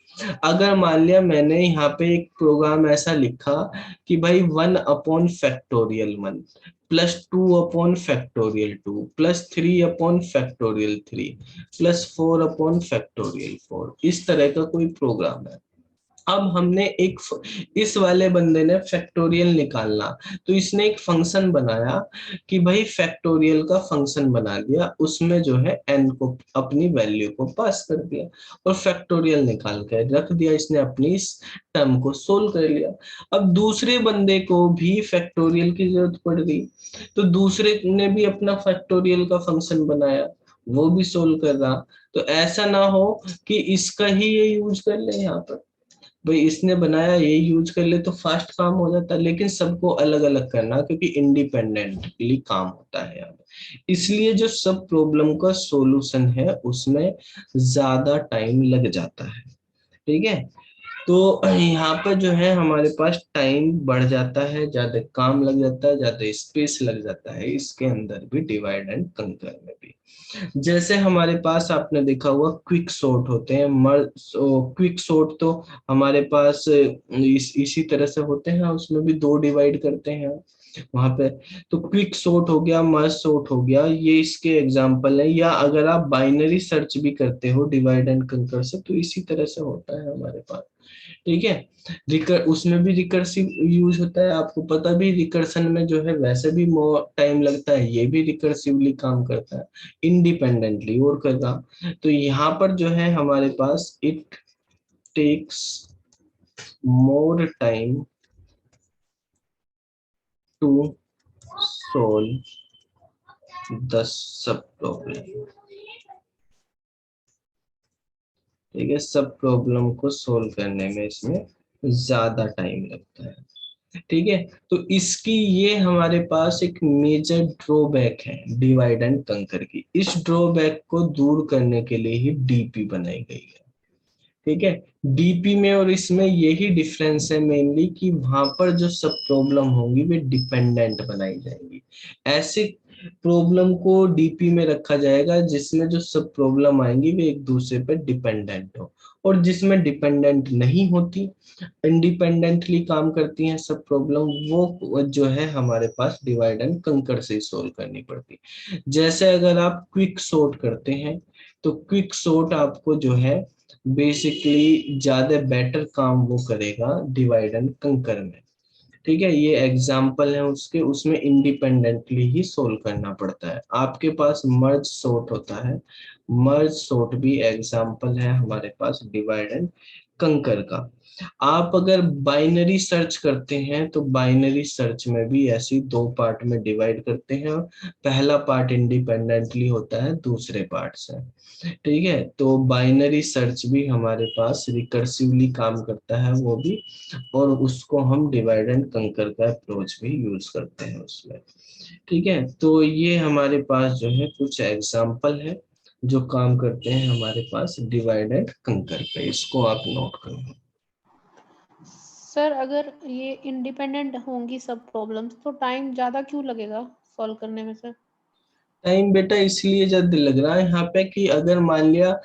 अगर मान लिया मैंने यहाँ पे एक प्रोग्राम ऐसा लिखा कि भाई 1/(1) +2/((2) +3/((3) +4/((4) इस तरह का कोई प्रोग्राम है। अब हमने इस वाले बंदे ने फैक्टोरियल निकालना, तो इसने एक फंक्शन बनाया कि भाई फैक्टोरियल का फंक्शन बना दिया, उसमें जो है n को अपनी वैल्यू को पास कर दिया और फैक्टोरियल निकाल कर रख दिया, इसने अपनी इस टर्म को सोल्व कर लिया। अब दूसरे बंदे को भी फैक्टोरियल की जरूरत पड़ गई, तो दूसरे ने भी अपना फैक्टोरियल का फंक्शन बनाया, वो भी सोल्व कर रहा। तो ऐसा ना हो कि इसका ही ये यूज कर ले, यहाँ पर भाई इसने बनाया ये यूज कर ले तो फास्ट काम हो जाता है, लेकिन सबको अलग अलग करना, क्योंकि इंडिपेंडेंटली काम होता है यहाँ, इसलिए जो सब प्रॉब्लम का सॉल्यूशन है उसमें ज्यादा टाइम लग जाता है। ठीक है, तो यहाँ पर जो है हमारे पास टाइम बढ़ जाता है, ज्यादा काम लग जाता है, ज्यादा स्पेस लग जाता है इसके अंदर भी, डिवाइड एंड कंकर में भी। जैसे हमारे पास आपने देखा हुआ क्विक सॉर्ट होते हैं, क्विक सॉर्ट तो हमारे पास इसी तरह से होते हैं, उसमें भी 2 डिवाइड करते हैं वहां पे। तो क्विक सॉर्ट हो गया, मर्ज सॉर्ट हो गया, ये इसके एग्जांपल है। या अगर आप बाइनरी सर्च भी करते हो डिवाइड एंड कंकर से, तो इसी तरह से होता है हमारे पास। ठीक है, उसमें भी रिकर्सिव यूज होता है, आपको पता भी रिकर्सन में जो है वैसे भी टाइम लगता है, ये भी रिकर्सिवली काम करता है, इंडिपेंडेंटली और कर रहा। तो यहाँ पर जो है हमारे पास it takes more time to solve the sub problem. ठीक है, सब प्रॉब्लम को सोल्व करने में इसमें ज्यादा टाइम लगता है। ठीक है, तो इसकी ये हमारे पास एक मेजर ड्रॉबैक है डिवाइड एंड कंकर की। इस ड्रॉबैक को दूर करने के लिए ही डीपी बनाई गई है। ठीक है, डीपी में और इसमें यही डिफरेंस है मेनली कि वहां पर जो सब प्रॉब्लम होंगी वे डिपेंडेंट बनाई जाएंगी। ऐसे प्रॉब्लम को डीपी में रखा जाएगा जिसमें जो सब प्रॉब्लम आएंगी वे एक दूसरे पर डिपेंडेंट हो, और जिसमें डिपेंडेंट नहीं होती, इंडिपेंडेंटली काम करती हैं सब प्रॉब्लम, वो जो है हमारे पास डिवाइड एंड कंकर से सोल्व करनी पड़ती। जैसे अगर आप क्विक सॉर्ट करते हैं तो क्विक सॉर्ट आपको जो है बेसिकली ज्यादा बेटर काम वो करेगा डिवाइड एंड कंकर में। ठीक है, ये एग्जाम्पल है उसके, उसमें इंडिपेंडेंटली ही सोल्व करना पड़ता है। आपके पास मर्ज सॉर्ट होता है, मर्ज सॉर्ट भी एग्जाम्पल है हमारे पास डिवाइड एंड कंकर का। आप अगर बाइनरी सर्च करते हैं तो बाइनरी सर्च में भी ऐसी दो पार्ट में डिवाइड करते हैं, पहला पार्ट इंडिपेंडेंटली होता है दूसरे पार्ट से। ठीक है, तो बाइनरी सर्च भी हमारे पास रिकर्सिवली काम करता है वो भी, और उसको हम डिवाइड एंड कंकर का अप्रोच भी यूज करते हैं उसमें। ठीक है, तो ये हमारे पास जो है कुछ एग्जाम्पल है जो काम करते हैं हमारे पास डिवाइड एंड कंकर पे, इसको आप नोट करो। सर अगर ये इंडिपेंडेंट होंगी सब प्रॉब्लम्स तो टाइम ज्यादा क्यों लगेगा सॉल्व करने में सर? टाइम बेटा इसलिए ज्यादा लग रहा है यहाँ पे कि अगर मान लिया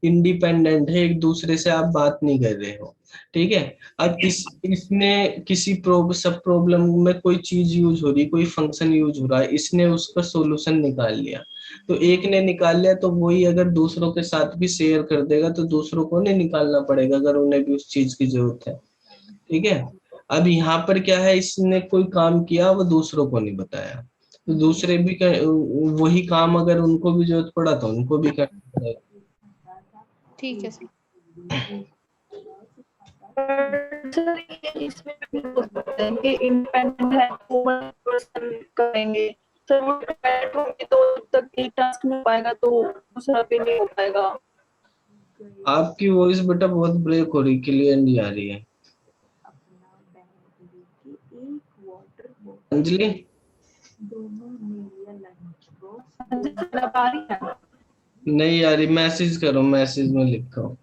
इंडिपेंडेंट है, एक दूसरे से आप बात नहीं कर रहे हो, ठीक है, अब इसने किसी सब प्रॉब्लम में कोई चीज यूज हो रही, कोई फंक्शन यूज हो रहा है, इसने उसका सॉल्यूशन निकाल लिया, तो एक ने निकाल लिया तो वही अगर दूसरों के साथ भी शेयर कर देगा तो दूसरों को नहीं निकालना पड़ेगा अगर उन्हें भी उस चीज की जरूरत है। ठीक है, अब यहाँ पर क्या है, इसने कोई काम किया वो दूसरों को नहीं बताया, तो दूसरे भी वही काम अगर उनको भी जरूरत पड़ा तो उनको भी करना पड़ेगा। ठीक है सर। सर इसमें भी हो सकते हैं कि इंडिपेंडेंट है वो पर्सन करेंगे सर, वो डिपेंडेंट होंगे तो जब तक एक टास्क नहीं हो पाएगा तो दूसरा भी नहीं हो पाएगा। आपकी वॉइस बेटा बहुत ब्रेक हो रही, क्लियर नहीं आ रही है। अंजलि नहीं आ रही, मैसेज करो, मैसेज में लिखो।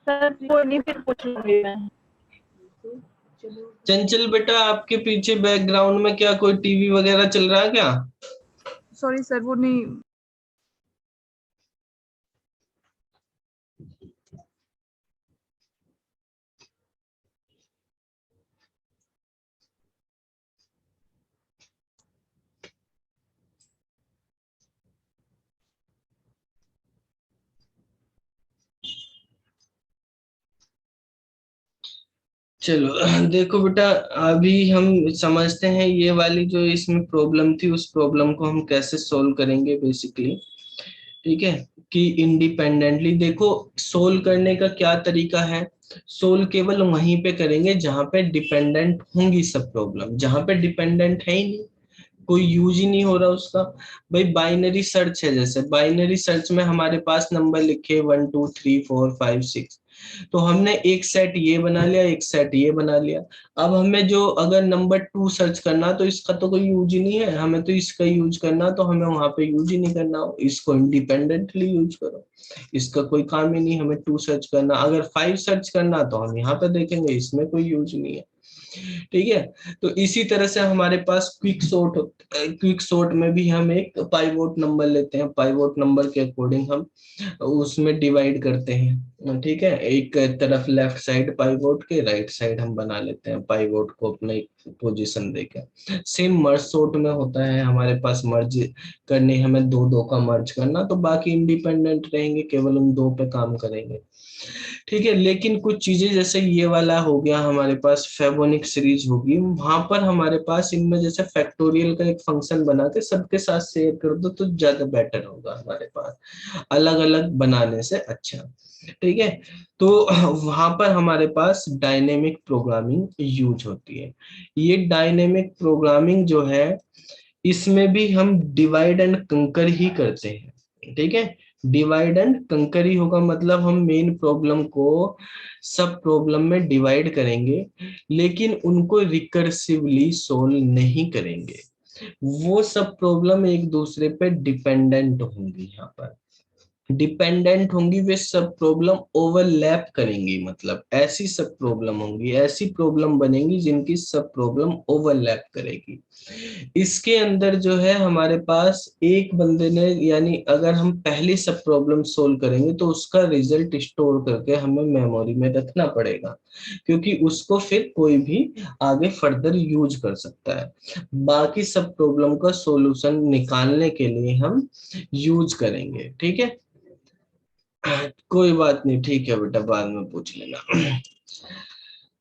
सर कोई नहीं, फिर पूछ लूंगी मैं। चंचल बेटा आपके पीछे बैकग्राउंड में क्या कोई टीवी वगैरह चल रहा है क्या? सॉरी सर, वो नहीं। चलो देखो बेटा, अभी हम समझते हैं ये वाली जो इसमें प्रॉब्लम थी उस प्रॉब्लम को हम कैसे सोल्व करेंगे बेसिकली। ठीक है, कि इंडिपेंडेंटली देखो सोल्व करने का क्या तरीका है, सोल्व केवल वहीं पे करेंगे जहां पे डिपेंडेंट होंगी सब प्रॉब्लम, जहां पे डिपेंडेंट है ही नहीं, कोई यूज ही नहीं हो रहा उसका। भाई बाइनरी सर्च है, जैसे बाइनरी सर्च में हमारे पास नंबर लिखे 1 2 3 4 5 6, तो हमने एक सेट ये बना लिया, एक सेट ये बना लिया। अब हमें जो अगर नंबर 2 सर्च करना तो इसका तो कोई यूज ही नहीं है, हमें तो इसका यूज करना, तो हमें वहां पे यूज ही नहीं करना, इसको इंडिपेंडेंटली यूज करो, इसका कोई काम ही नहीं हमें 2 सर्च करना। अगर 5 सर्च करना तो हम यहाँ पे देखेंगे इसमें कोई यूज नहीं है। ठीक है, तो इसी तरह से हमारे पास क्विक सॉर्ट, क्विक सॉर्ट में भी हम एक पाइवोट नंबर लेते हैं, पाइवोट नंबर के अकॉर्डिंग हम उसमें डिवाइड करते हैं। ठीक है, एक तरफ लेफ्ट साइड पाइवोट के, राइट साइड हम बना लेते हैं पाइवोट को अपने पोजीशन देकर। सेम मर्ज सॉर्ट में होता है, हमारे पास मर्ज करने हमें दो दो का मर्ज करना, तो बाकी इंडिपेंडेंट रहेंगे, केवल हम दो पे काम करेंगे। ठीक है, लेकिन कुछ चीजें जैसे ये वाला हो गया हमारे पास फेबोनिक सीरीज होगी, वहां पर हमारे पास इनमें जैसे फैक्टोरियल का एक फंक्शन बना के सबके साथ शेयर कर दो तो ज्यादा बेटर होगा हमारे पास, अलग अलग बनाने से अच्छा। ठीक है, तो वहां पर हमारे पास डायनेमिक प्रोग्रामिंग यूज होती है। ये डायनेमिक प्रोग्रामिंग जो है इसमें भी हम डिवाइड एंड कंकर ही करते हैं। ठीक है, डिवाइड एंड कंकर ही होगा, मतलब हम मेन प्रॉब्लम को सब प्रॉब्लम में डिवाइड करेंगे, लेकिन उनको रिकर्सिवली सोल्व नहीं करेंगे। वो सब प्रॉब्लम एक दूसरे पे डिपेंडेंट होंगी, यहाँ पर डिपेंडेंट होंगी, वे सब प्रॉब्लम ओवरलैप करेंगी, मतलब ऐसी सब प्रॉब्लम होंगी, ऐसी प्रॉब्लम बनेंगी जिनकी सब प्रॉब्लम ओवरलैप करेगी। इसके अंदर जो है हमारे पास एक बंदे ने, यानी अगर हम पहली सब प्रॉब्लम सोल्व करेंगे तो उसका रिजल्ट स्टोर करके हमें मेमोरी में रखना पड़ेगा, क्योंकि उसको फिर कोई भी आगे फर्दर यूज कर सकता है। बाकी सब प्रॉब्लम का सॉल्यूशन निकालने के लिए हम यूज करेंगे, ठीक है। कोई बात नहीं, ठीक है बेटा, बाद में पूछ लेना।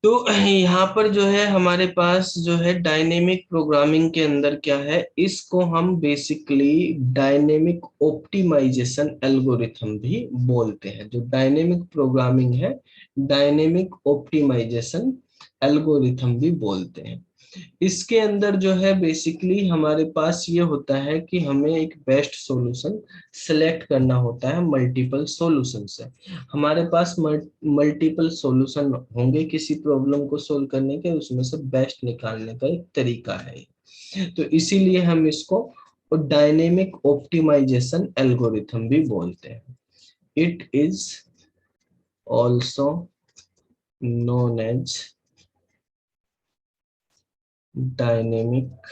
तो यहाँ पर जो है हमारे पास जो है डायनेमिक प्रोग्रामिंग के अंदर क्या है, इसको हम बेसिकली डायनेमिक ऑप्टिमाइजेशन एल्गोरिथम भी बोलते हैं। जो डायनेमिक प्रोग्रामिंग है, डायनेमिक ऑप्टिमाइजेशन एल्गोरिथम भी बोलते हैं। इसके अंदर जो है बेसिकली हमारे पास ये होता है कि हमें एक बेस्ट सॉल्यूशन सिलेक्ट करना होता है मल्टीपल सॉल्यूशन से। हमारे पास मल्टीपल सॉल्यूशन होंगे किसी प्रॉब्लम को सोल्व करने के, उसमें से बेस्ट निकालने का एक तरीका है। तो इसीलिए हम इसको डायनेमिक ऑप्टिमाइजेशन एल्गोरिथम भी बोलते हैं। It is also known as dynamic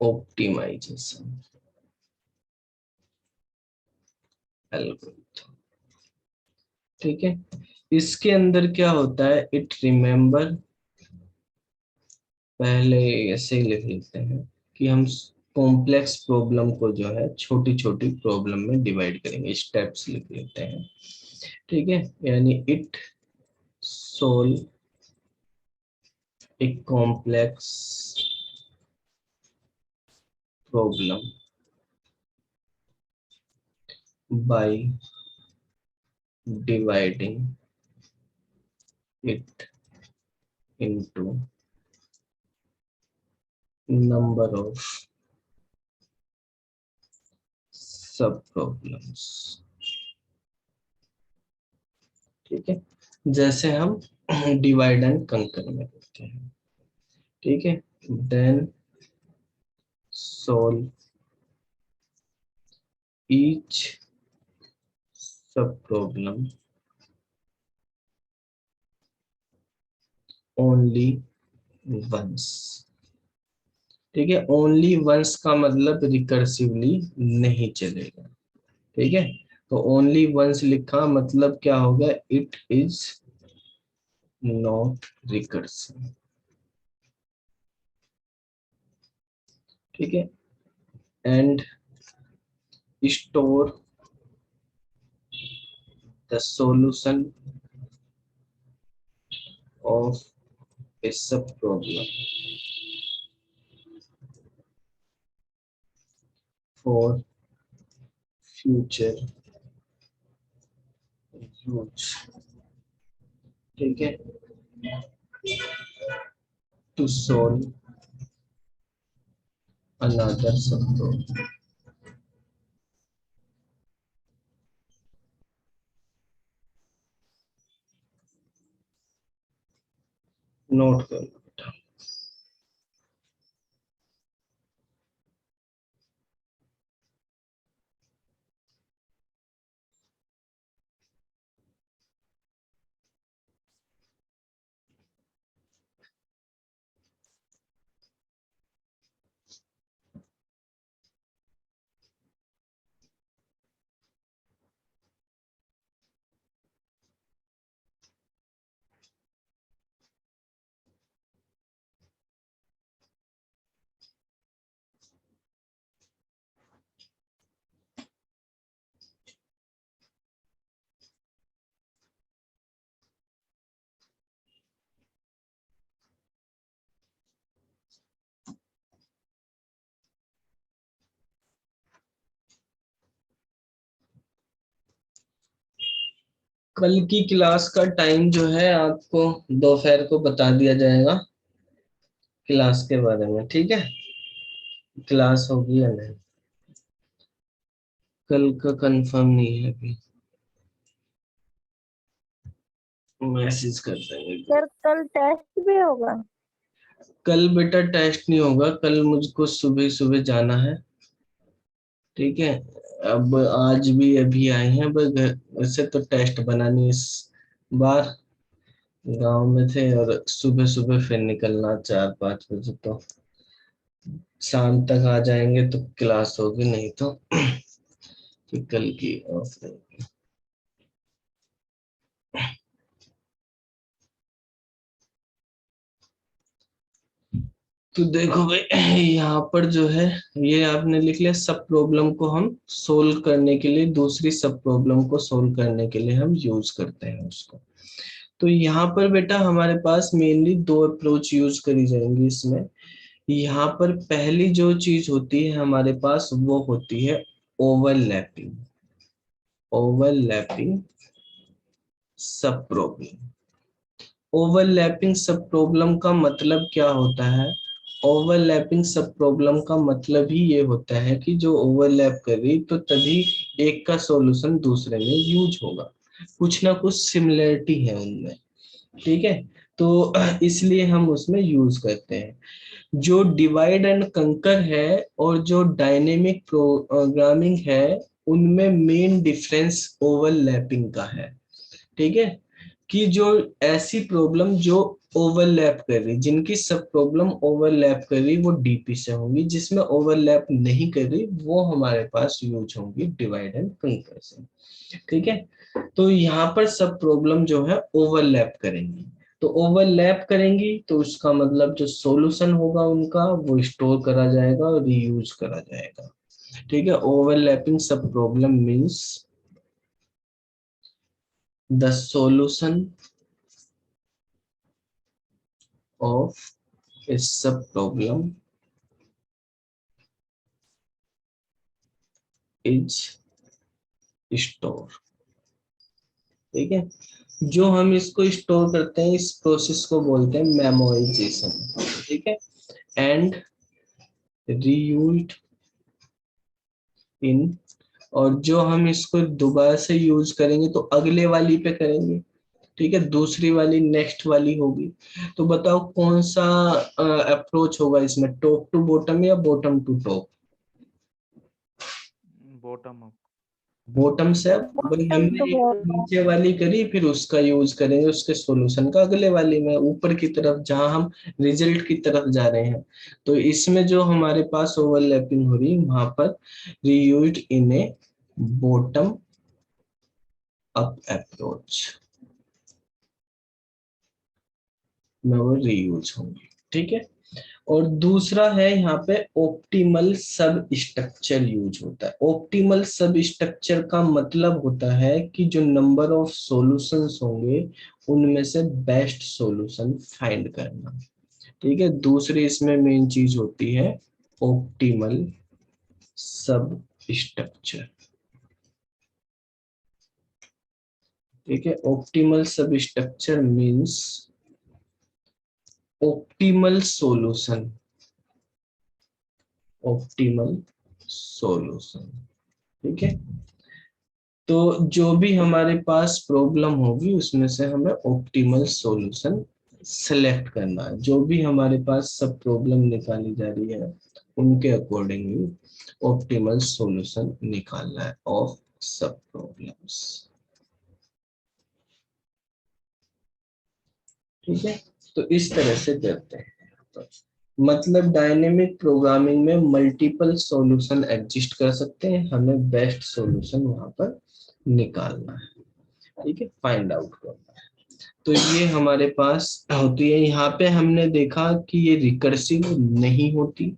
optimisation algorithm, ठीक है। इसके अंदर क्या होता है, इट रिमेंबर, पहले ऐसे ही लिख लेते हैं कि हम कॉम्प्लेक्स प्रॉब्लम को जो है छोटी छोटी प्रॉब्लम में डिवाइड करेंगे, स्टेप्स लिख लेते हैं, ठीक है। यानी it solve a complex problem by dividing it into number of sub problems, ठीक है, जैसे हम डिवाइड एंड कंकर में करते हैं, ठीक है। Then solve each sub problem only once, ठीक है। ओनली वंस का मतलब रिकर्सिवली नहीं चलेगा, ठीक है। तो ओनली वंस लिखा मतलब क्या होगा, इट इज नॉट रिकर्सिव, ठीक है। And store the solution of a sub problem for future use, ठीक है, to solve another sub problem। Note करो बेटा। कल की क्लास का टाइम जो है आपको दोपहर को बता दिया जाएगा क्लास के बारे में, ठीक है। क्लास होगी या नहीं। कल का कंफर्म नहीं है अभी, मैसेज कर देंगे। सर कल टेस्ट भी होगा? कल बेटा टेस्ट नहीं होगा, कल मुझको सुबह सुबह जाना है, ठीक है। अब आज भी अभी आए हैं, बस वैसे तो टेस्ट बनानी इस बार, गांव में थे और सुबह सुबह फिर निकलना 4-5 बजे, तो शाम तक आ जाएंगे तो क्लास होगी, नहीं तो फिर कल की ऑफ रहेगी। तो देखो भाई, यहाँ पर जो है ये आपने लिख लिया, सब प्रॉब्लम को हम सोल्व करने के लिए, दूसरी सब प्रॉब्लम को सोल्व करने के लिए हम यूज करते हैं उसको। तो यहाँ पर बेटा हमारे पास मेनली दो अप्रोच यूज करी जाएंगी इसमें। यहाँ पर पहली जो चीज होती है हमारे पास वो होती है ओवरलैपिंग। ओवरलैपिंग सब प्रॉब्लम। ओवरलैपिंग सब प्रॉब्लम का मतलब क्या होता है? ओवरलैपिंग सब प्रॉब्लम का मतलब ही ये होता है कि जो ओवरलैप कर रही तो तभी एक का सॉल्यूशन दूसरे में यूज होगा, कुछ ना कुछ सिमिलरिटी है उनमें, ठीक है। तो इसलिए हम उसमें यूज करते हैं। जो डिवाइड एंड कंकर है और जो डायनेमिक प्रोग्रामिंग है, उनमें मेन डिफरेंस ओवरलैपिंग का है, ठीक है। कि जो ऐसी प्रॉब्लम जो ओवरलैप कर रही, जिनकी सब प्रॉब्लम ओवरलैप कर रही, वो डीपी से होंगी, जिसमें ओवरलैप नहीं कर रही वो हमारे पास यूज होंगी डिवाइड एंड कंकर से, ठीक है। तो यहाँ पर सब प्रॉब्लम जो है ओवरलैप करेंगी, तो ओवरलैप करेंगी तो उसका मतलब जो सॉल्यूशन होगा उनका वो स्टोर करा जाएगा और रीयूज करा जाएगा, ठीक है। ओवरलैपिंग सब problem means the solution of a subproblem is store, ठीक है। जो हम इसको स्टोर करते हैं इस प्रोसेस को बोलते हैं मेमोराइजेशन, ठीक है। एंड रीयूज्ड इन, और जो हम इसको दोबारा से यूज करेंगे तो अगले वाली पे करेंगे, ठीक है, दूसरी वाली नेक्स्ट वाली होगी। तो बताओ कौन सा अप्रोच होगा इसमें, टॉप टू बॉटम या bottom to top? Bottom up. Bottom से अब भाई बॉटम हमने टू एक बॉटम। नीचे वाली करी, फिर उसका यूज करेंगे उसके सॉल्यूशन का अगले वाली में, ऊपर की तरफ जहां हम रिजल्ट की तरफ जा रहे हैं। तो इसमें जो हमारे पास ओवरलैपिंग हो रही है वहां पर रीयूज्ड इन ए बॉटम अप अप्रोच में वो रीयूज होंगे, ठीक है। और दूसरा है यहाँ पे ऑप्टिमल सब स्ट्रक्चर यूज होता है। ऑप्टिमल सब स्ट्रक्चर का मतलब होता है कि जो नंबर ऑफ सॉल्यूशंस होंगे उनमें से बेस्ट सॉल्यूशन फाइंड करना, ठीक है। दूसरी इसमें मेन चीज होती है ऑप्टिमल सब स्ट्रक्चर, ठीक है। ऑप्टिमल सब structure means optimal solution, optimal solution, ठीक है। तो जो भी हमारे पास प्रॉब्लम होगी उसमें से हमें ऑप्टिमल सॉल्यूशन सेलेक्ट करना है। जो भी हमारे पास सब प्रॉब्लम निकाली जा रही है उनके अकॉर्डिंगली ऑप्टिमल सॉल्यूशन निकालना है ऑफ सब प्रॉब्लम्स, ठीक है। तो इस तरह से करते हैं। तो मतलब डायनेमिक प्रोग्रामिंग में मल्टीपल सॉल्यूशन एग्जिस्ट कर सकते हैं, हमें बेस्ट सॉल्यूशन वहां पर निकालना है, ठीक है, फाइंड आउट करना है। तो ये हमारे पास होती है। यहाँ पे हमने देखा कि ये रिकर्सिव नहीं होती,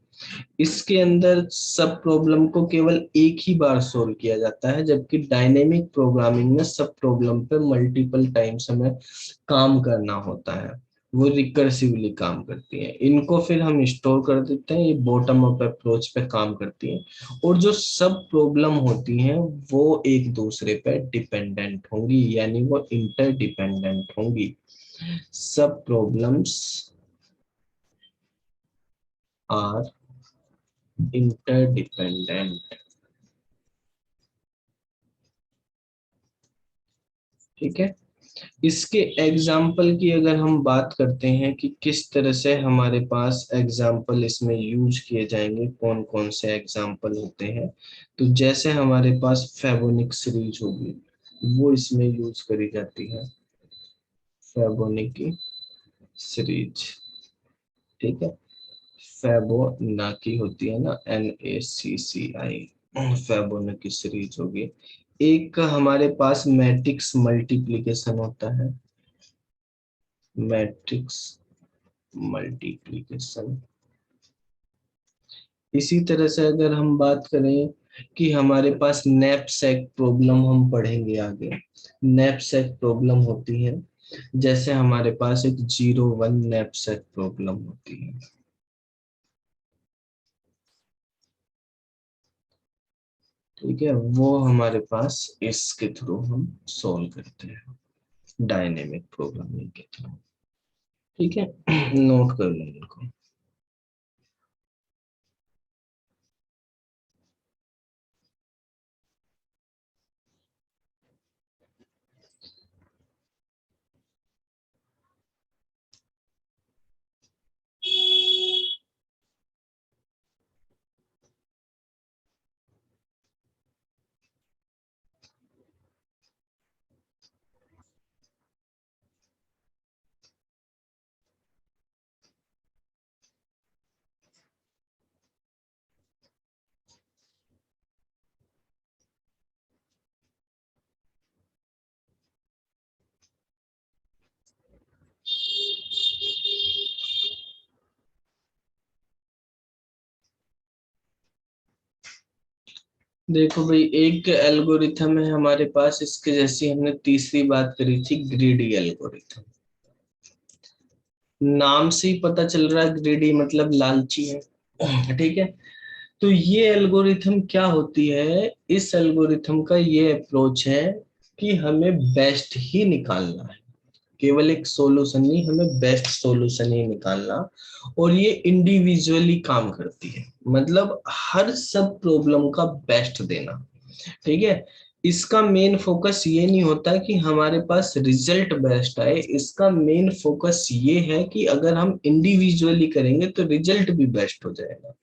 इसके अंदर सब प्रॉब्लम को केवल एक ही बार सोल्व किया जाता है, जबकि डायनेमिक प्रोग्रामिंग में सब प्रॉब्लम पे मल्टीपल टाइम्स हमें काम करना होता है, वो रिकर्सिवली काम करती है। इनको फिर हम स्टोर कर देते हैं, ये बॉटम अप अप्रोच पे काम करती है। और जो सब प्रॉब्लम होती हैं वो एक दूसरे पे डिपेंडेंट होंगी, यानी वो इंटरडिपेंडेंट होंगी। सब प्रॉब्लम्स आर interdependent, ठीक है, इसके एग्जाम्पल की अगर हम बात करते हैं कि किस तरह से हमारे पास एग्जाम्पल इसमें यूज किए जाएंगे, कौन कौन से एग्जाम्पल होते हैं, तो जैसे हमारे पास फेबोनिक सीरीज होगी वो इसमें यूज करी जाती है, फेबोनिकी सीरीज। ठीक है, फेबोनाकी होती है ना, NACCI, फेबोनाकी सीरीज होगी। एक हमारे पास मैट्रिक्स मल्टीप्लिकेशन होता है, मैट्रिक्स मल्टीप्लिकेशन। इसी तरह से अगर हम बात करें कि हमारे पास नैपसैक प्रॉब्लम हम पढ़ेंगे आगे, नैपसैक प्रॉब्लम होती है, जैसे हमारे पास एक 0-1 नैपसैक प्रॉब्लम होती है। ठीक है, वो हमारे पास इसके थ्रू हम सॉल्व करते हैं, डायनेमिक प्रोग्रामिंग के थ्रू। ठीक है, नोट कर लें इनको। देखो भाई, एक एल्गोरिथम है हमारे पास, इसके जैसी हमने तीसरी बात करी थी, ग्रीडी एल्गोरिथम। नाम से ही पता चल रहा है ग्रीडी मतलब लालची है। ठीक है, तो ये एल्गोरिथम क्या होती है, इस एल्गोरिथम का ये अप्रोच है कि हमें बेस्ट ही निकालना है, केवल एक सॉल्यूशन नहीं, हमें बेस्ट सॉल्यूशन ही निकालना। और ये इंडिविजुअली काम करती है, मतलब हर सब प्रॉब्लम का बेस्ट देना। ठीक है, इसका मेन फोकस ये नहीं होता कि हमारे पास रिजल्ट बेस्ट आए, इसका मेन फोकस ये है कि अगर हम इंडिविजुअली करेंगे तो रिजल्ट भी बेस्ट हो जाएगा।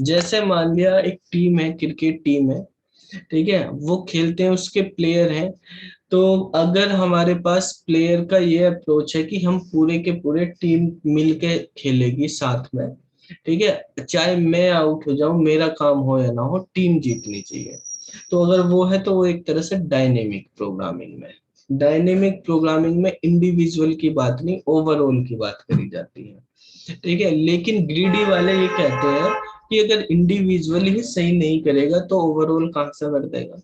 जैसे मान लिया एक टीम है, क्रिकेट टीम है, ठीक है, वो खेलते हैं, उसके प्लेयर हैं, तो अगर हमारे पास प्लेयर का ये अप्रोच है कि हम पूरे के पूरे टीम मिलके खेलेगी साथ में, ठीक है, चाहे मैं आउट हो जाऊं, मेरा काम हो या ना हो, टीम जीतनी चाहिए, तो अगर वो है तो वो एक तरह से डायनेमिक प्रोग्रामिंग में, डायनेमिक प्रोग्रामिंग में इंडिविजुअल की बात नहीं, ओवरऑल की बात करी जाती है। ठीक है, लेकिन ग्रीडी वाले ये कहते हैं कि अगर इंडिविजुअल ही सही नहीं करेगा तो ओवरऑल कहां से कर देगा।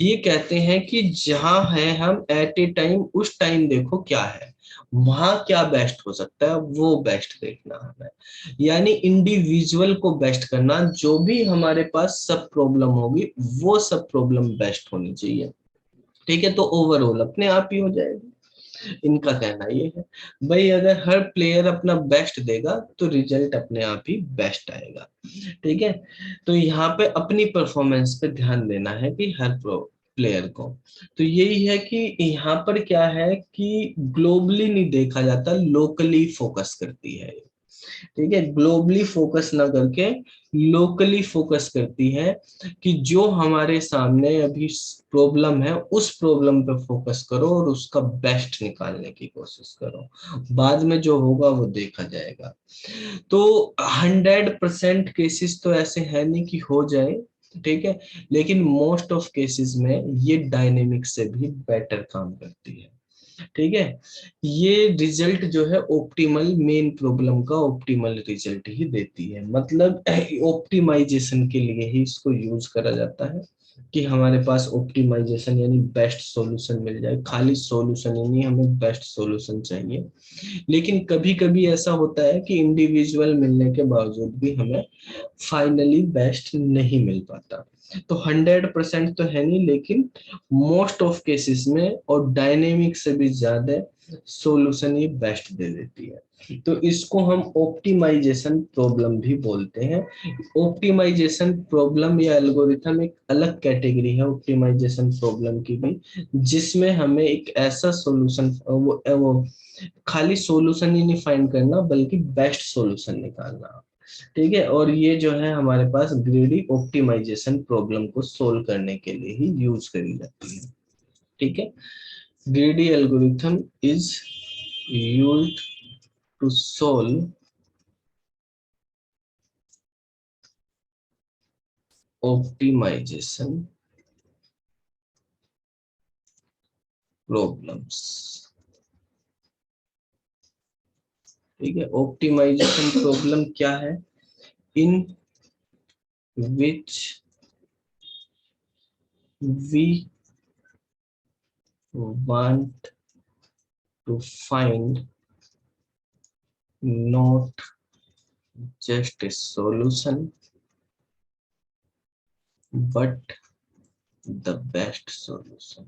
ये कहते हैं कि जहां है हम एट ए टाइम, उस टाइम देखो क्या है, वहां क्या बेस्ट हो सकता है वो बेस्ट देखना हमें, यानी इंडिविजुअल को बेस्ट करना, जो भी हमारे पास सब प्रॉब्लम होगी वो सब प्रॉब्लम बेस्ट होनी चाहिए। ठीक है, तो ओवरऑल अपने आप ही हो जाएगा। इनका कहना ये है भाई, अगर हर प्लेयर अपना बेस्ट देगा तो रिजल्ट अपने आप ही बेस्ट आएगा। ठीक है, तो यहाँ पे अपनी परफॉर्मेंस पे ध्यान देना है कि हर प्लेयर को, तो यही है कि यहाँ पर क्या है कि ग्लोबली नहीं देखा जाता, लोकली फोकस करती है। ठीक है, ग्लोबली फोकस ना करके लोकली फोकस करती है कि जो हमारे सामने अभी प्रॉब्लम है उस प्रॉब्लम पे फोकस करो और उसका बेस्ट निकालने की कोशिश करो, बाद में जो होगा वो देखा जाएगा। तो 100% केसेस तो ऐसे है नहीं कि हो जाए, ठीक है, लेकिन मोस्ट ऑफ केसेस में ये डायनेमिक से भी बेटर काम करती है। ठीक है, ये रिजल्ट जो है ऑप्टिमल, मेन प्रॉब्लम का ऑप्टिमल रिजल्ट ही देती है, मतलब ऑप्टिमाइजेशन के लिए ही इसको यूज करा जाता है कि हमारे पास ऑप्टिमाइजेशन यानी बेस्ट सॉल्यूशन मिल जाए। खाली सॉल्यूशन ही नहीं, हमें बेस्ट सॉल्यूशन चाहिए। लेकिन कभी कभी ऐसा होता है कि इंडिविजुअल मिलने के बावजूद भी हमें फाइनली बेस्ट नहीं मिल पाता, तो 100% तो है नहीं, लेकिन मोस्ट ऑफ केसेस में और डायनेमिक से भी ज्यादा सॉल्यूशन ये बेस्ट दे देती है। तो इसको हम ऑप्टिमाइजेशन प्रॉब्लम भी बोलते हैं। ऑप्टिमाइजेशन प्रॉब्लम या एल्गोरिथम एक अलग कैटेगरी है ऑप्टिमाइजेशन प्रॉब्लम की भी, जिसमें हमें एक ऐसा सॉल्यूशन वो खाली सॉल्यूशन ही नहीं फाइंड करना बल्कि बेस्ट सॉल्यूशन निकालना। ठीक है, और ये जो है हमारे पास ग्रीडी ऑप्टिमाइजेशन प्रॉब्लम को सोल्व करने के लिए ही यूज करी जाती है। ठीक है, greedy algorithm is used to solve optimization problems। ठीक है, ऑप्टिमाइजेशन प्रॉब्लम क्या है? इन विच we want to find not just a solution but the best solution।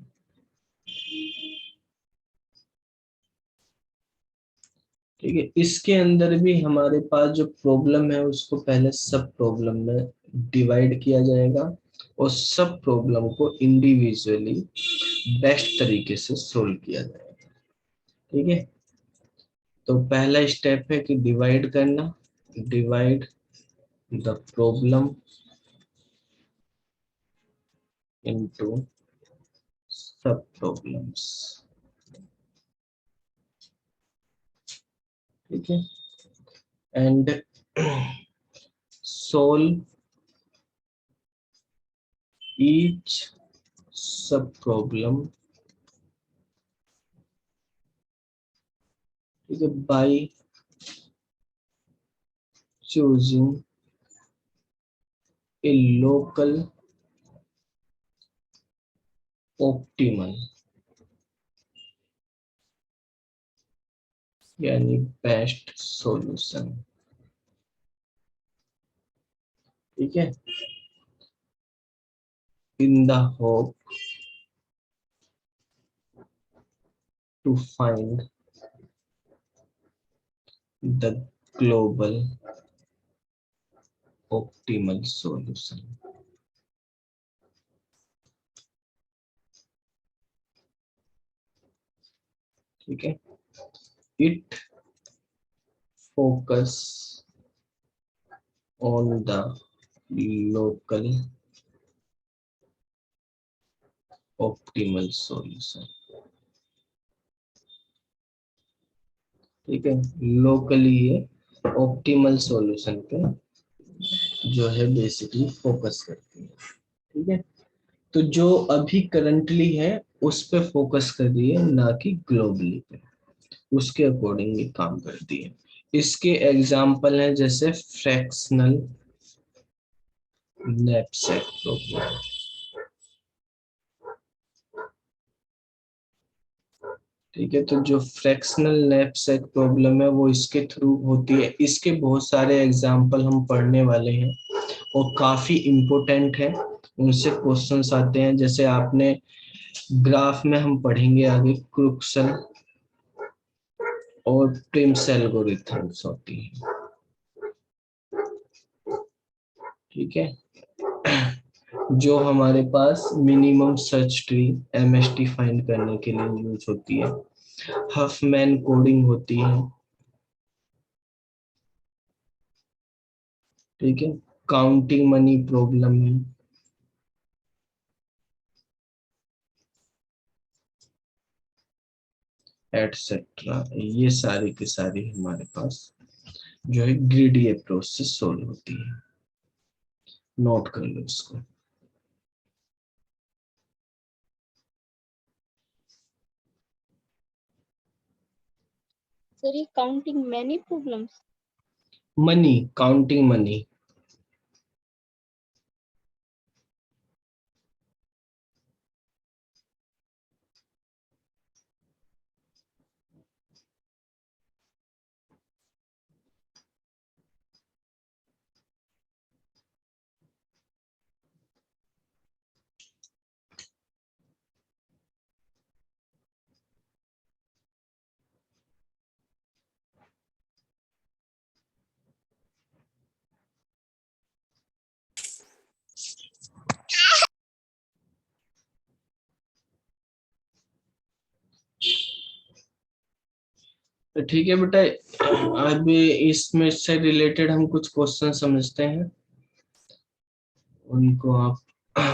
ठीक है, इसके अंदर भी हमारे पास जो प्रॉब्लम है उसको पहले सब प्रॉब्लम में डिवाइड किया जाएगा और सब प्रॉब्लम को इंडिविजुअली बेस्ट तरीके से सोल्व किया जाएगा। ठीक है, तो पहला स्टेप है कि डिवाइड करना, divide the problem into sub problems. ठीक है, and solve each sub problem, ठीक है, by choosing a local optimal यानी बेस्ट सॉल्यूशन। ठीक है, in the hope to find the global optimal solution. ठीक है, it focus on the local optimal solution. ठीक है, लोकली ये ऑप्टिमल सॉल्यूशन पे जो है बेसिकली फोकस करती है। ठीक है, तो जो अभी करंटली है उस पे फोकस कर रही है, ना कि ग्लोबली पे, उसके अकॉर्डिंग ये काम करती है। इसके एग्जाम्पल है जैसे फ्रैक्शनल नैपसैक प्रॉब्लम। ठीक है, तो जो फ्रैक्शनल नैपसैक प्रॉब्लम है वो इसके थ्रू होती है। इसके बहुत सारे एग्जाम्पल हम पढ़ने वाले हैं और काफी इम्पोर्टेंट है, उनसे क्वेश्चंस आते हैं। जैसे आपने ग्राफ में हम पढ़ेंगे आगे क्रूक्सल और प्रिम्स एल्गोरिथम्स होती है। ठीक है, जो हमारे पास minimum search tree MST find करने के लिए यूज होती है। हफमैन कोडिंग होती है। ठीक है, काउंटिंग मनी प्रॉब्लम है, एटसेट्रा। ये सारी की सारी हमारे पास जो है ग्रीडी अप्रोच से सोल्व होती है। नोट कर लो इसको। सर ये counting many problems. Money, counting money. तो ठीक है बेटा, अभी इसमें से रिलेटेड हम कुछ क्वेश्चन समझते हैं, उनको आप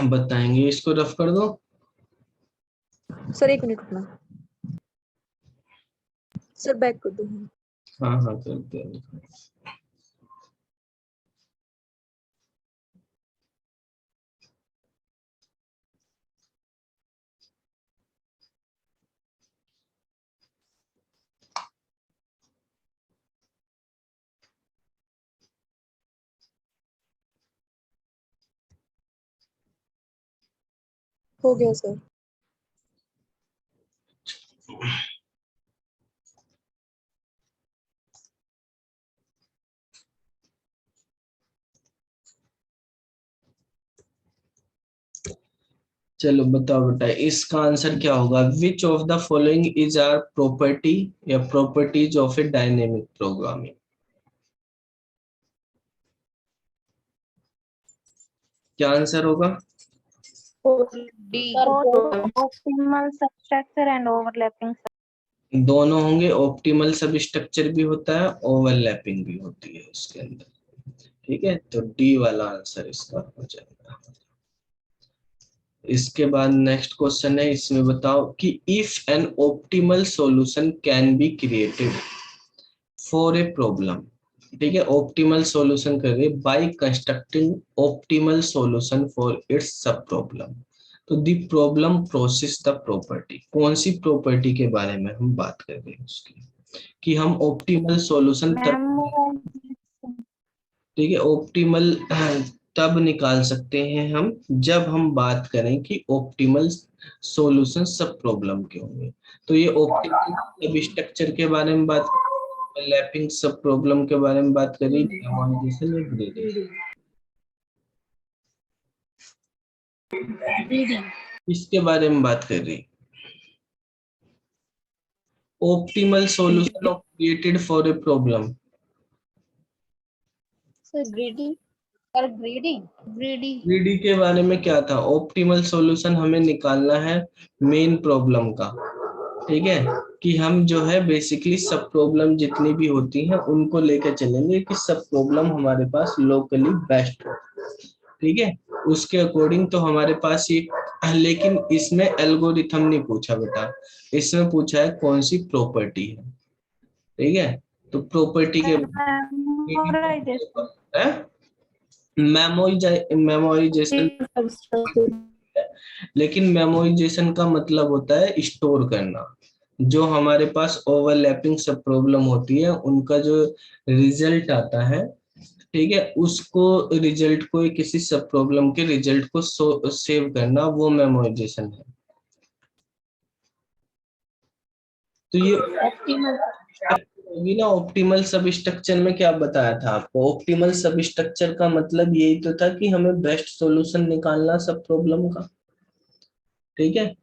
बताएंगे। इसको रफ कर दो। सर 1 मिनट रुकना, सर बैक कर दो। हाँ हाँ करते हैं। हो गया सर। चलो बताओ बेटा, इसका आंसर क्या होगा? Which of the following is are property या properties of a dynamic programming? क्या आंसर होगा? Optimal substructure and overlapping. दोनों होंगे, ऑप्टिमल सब स्ट्रक्चर भी होता है, ओवरलैपिंग भी होती है उसके अंदर। ठीक है, तो डी वाला आंसर इसका हो जाएगा। इसके बाद नेक्स्ट क्वेश्चन है, इसमें बताओ कि if an optimal solution can be created for a problem. ठीक है, ऑप्टिमल सॉल्यूशन कर रहे by constructing optimal solution for its sub problem. तो the problem process the property, कौन सी प्रॉपर्टी के बारे में हम बात कर रहे हैं उसकी, कि हम ऑप्टिमल सॉल्यूशन ठीक है, ऑप्टिमल तब निकाल सकते हैं हम जब हम बात करें कि ऑप्टिमल सॉल्यूशन सब प्रॉब्लम के होंगे। तो ये ऑप्टिमल सब स्ट्रक्चर के बारे में बात, लैपिंग सब प्रॉब्लम के बारे में बात करी, हार्मोनाइजेशन या ग्रेडिंग, इसके बारे में बात कर रही। Optimal solution of created for a problem. Sir grading. Sir grading, grading greedy के बारे में क्या था? ऑप्टिमल सॉल्यूशन हमें निकालना है मेन प्रॉब्लम का। ठीक है, कि हम जो है बेसिकली सब प्रॉब्लम जितनी भी होती हैं उनको लेकर चलेंगे कि सब प्रॉब्लम हमारे पास लोकली बेस्ट हो। ठीक है, उसके अकॉर्डिंग तो हमारे पास ये, लेकिन इसमें एल्गोरिथम नहीं पूछा बेटा, इसमें पूछा है कौन सी प्रॉपर्टी है। ठीक है, तो प्रॉपर्टी के मेमोराइजेशन, लेकिन मेमोराइजेशन का मतलब होता है स्टोर करना। जो हमारे पास ओवरलैपिंग सब प्रॉब्लम होती है उनका जो रिजल्ट आता है, ठीक है, उसको रिजल्ट को किसी सब प्रॉब्लम के रिजल्ट को सेव करना, वो मेमोराइजेशन है। तो ये होगी ना। ऑप्टिमल सब स्ट्रक्चर में क्या बताया था आपको? ऑप्टिमल सब स्ट्रक्चर का मतलब यही तो था कि हमें बेस्ट सॉल्यूशन निकालना सब प्रॉब्लम का। ठीक है,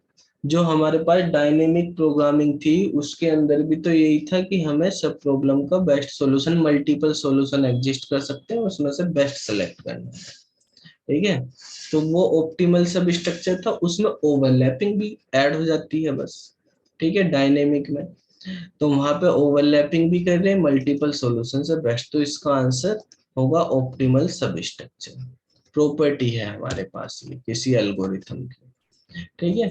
जो हमारे पास डायनेमिक प्रोग्रामिंग थी उसके अंदर भी तो यही था कि हमें सब प्रॉब्लम का best solution, multiple solution exist कर सकते हैं, उसमें से बेस्ट सेलेक्ट करना है। ठीक है, तो वो ऑप्टिमल सब स्ट्रक्चर था, उसमें ओवरलैपिंग भी ऐड हो जाती है बस। ठीक है, डायनेमिक में तो वहां पे ओवरलैपिंग भी कर रहे हैं, मल्टीपल सॉल्यूशन से बेस्ट, तो इसका आंसर होगा ऑप्टिमल सब स्ट्रक्चर। प्रॉपर्टी है हमारे पास ये किसी एल्गोरिथम की। ठीक है,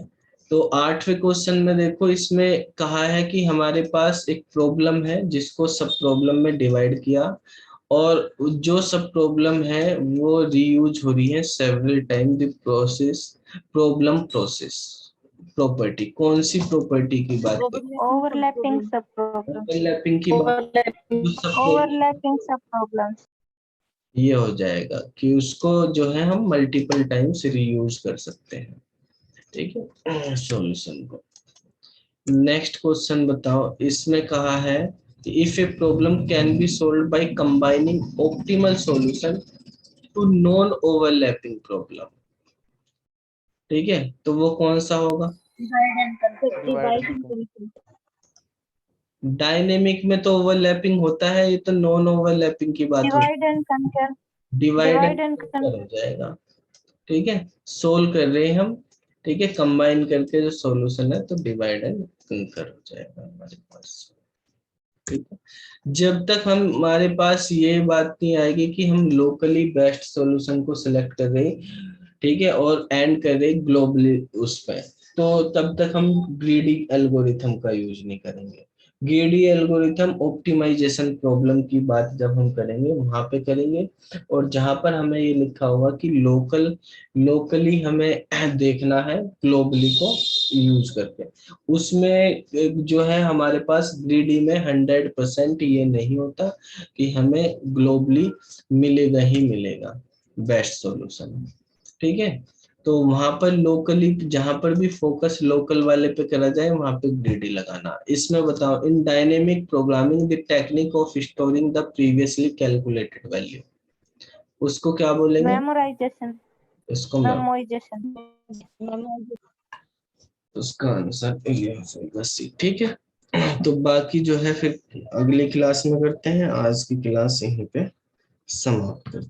तो 8वें क्वेश्चन में देखो, इसमें कहा है कि हमारे पास एक प्रॉब्लम है जिसको सब प्रॉब्लम में डिवाइड किया, और जो सब प्रॉब्लम है वो रीयूज हो रही है several time. The process problem process property, कौन सी प्रॉपर्टी की बात कर? ओवरलैपिंग सब प्रॉब्लम। ओवरलैपिंग की बात, ओवरलैपिंग सब प्रॉब्लम्स। ये हो जाएगा कि उसको जो है हम मल्टीपल टाइम्स रीयूज कर सकते हैं। ठीक है, सॉल्यूशन को। नेक्स्ट क्वेश्चन बताओ, इसमें कहा है कि if a problem can be solve by combining optimal solution to non overlapping problem. ठीक है, तो वो कौन सा होगा? डायनेमिक में तो ओवरलैपिंग होता है, ये तो नॉन ओवरलैपिंग की बात हो, डिवाइड एंड कंकर। डिवाइड डिवाइड एंड एंड हो जाएगा। ठीक है, सोल्व कर रहे हैं हम। ठीक है, कंबाइन करके जो सॉल्यूशन है तो डिवाइड एंड कंकर हो जाएगा हमारे पास। ठीक है, जब तक हमारे पास ये बात नहीं आएगी कि हम लोकली बेस्ट सॉल्यूशन को सिलेक्ट कर रहे, ठीक है, और एंड कर रहे ग्लोबली उस पर, तो तब तक हम ग्रीडी एल्गोरिथम का यूज नहीं करेंगे। ग्रीडी एल्गोरिथम ऑप्टिमाइजेशन प्रॉब्लम की बात जब हम करेंगे वहां पे करेंगे, और जहां पर हमें ये लिखा होगा कि लोकली हमें देखना है ग्लोबली को यूज करके, उसमें जो है हमारे पास ग्रीडी में 100% ये नहीं होता कि हमें ग्लोबली मिलेगा ही मिलेगा बेस्ट सॉल्यूशन, ठीक है। तो वहां पर लोकली, जहां पर भी फोकस लोकल वाले पे करा जाए वहां पे ग्रीडी लगाना। इसमें बताओ, in dynamic programming the technique of storing the previously calculated value, उसको क्या बोलेंगे? मेमोराइजेशन। इसको मेमोराइजेशन। उसका आंसर ये हो जाएगा सी, ठीक है। तो बाकी जो है फिर अगली क्लास में करते हैं, आज की क्लास यहीं पे समाप्त करते हैं।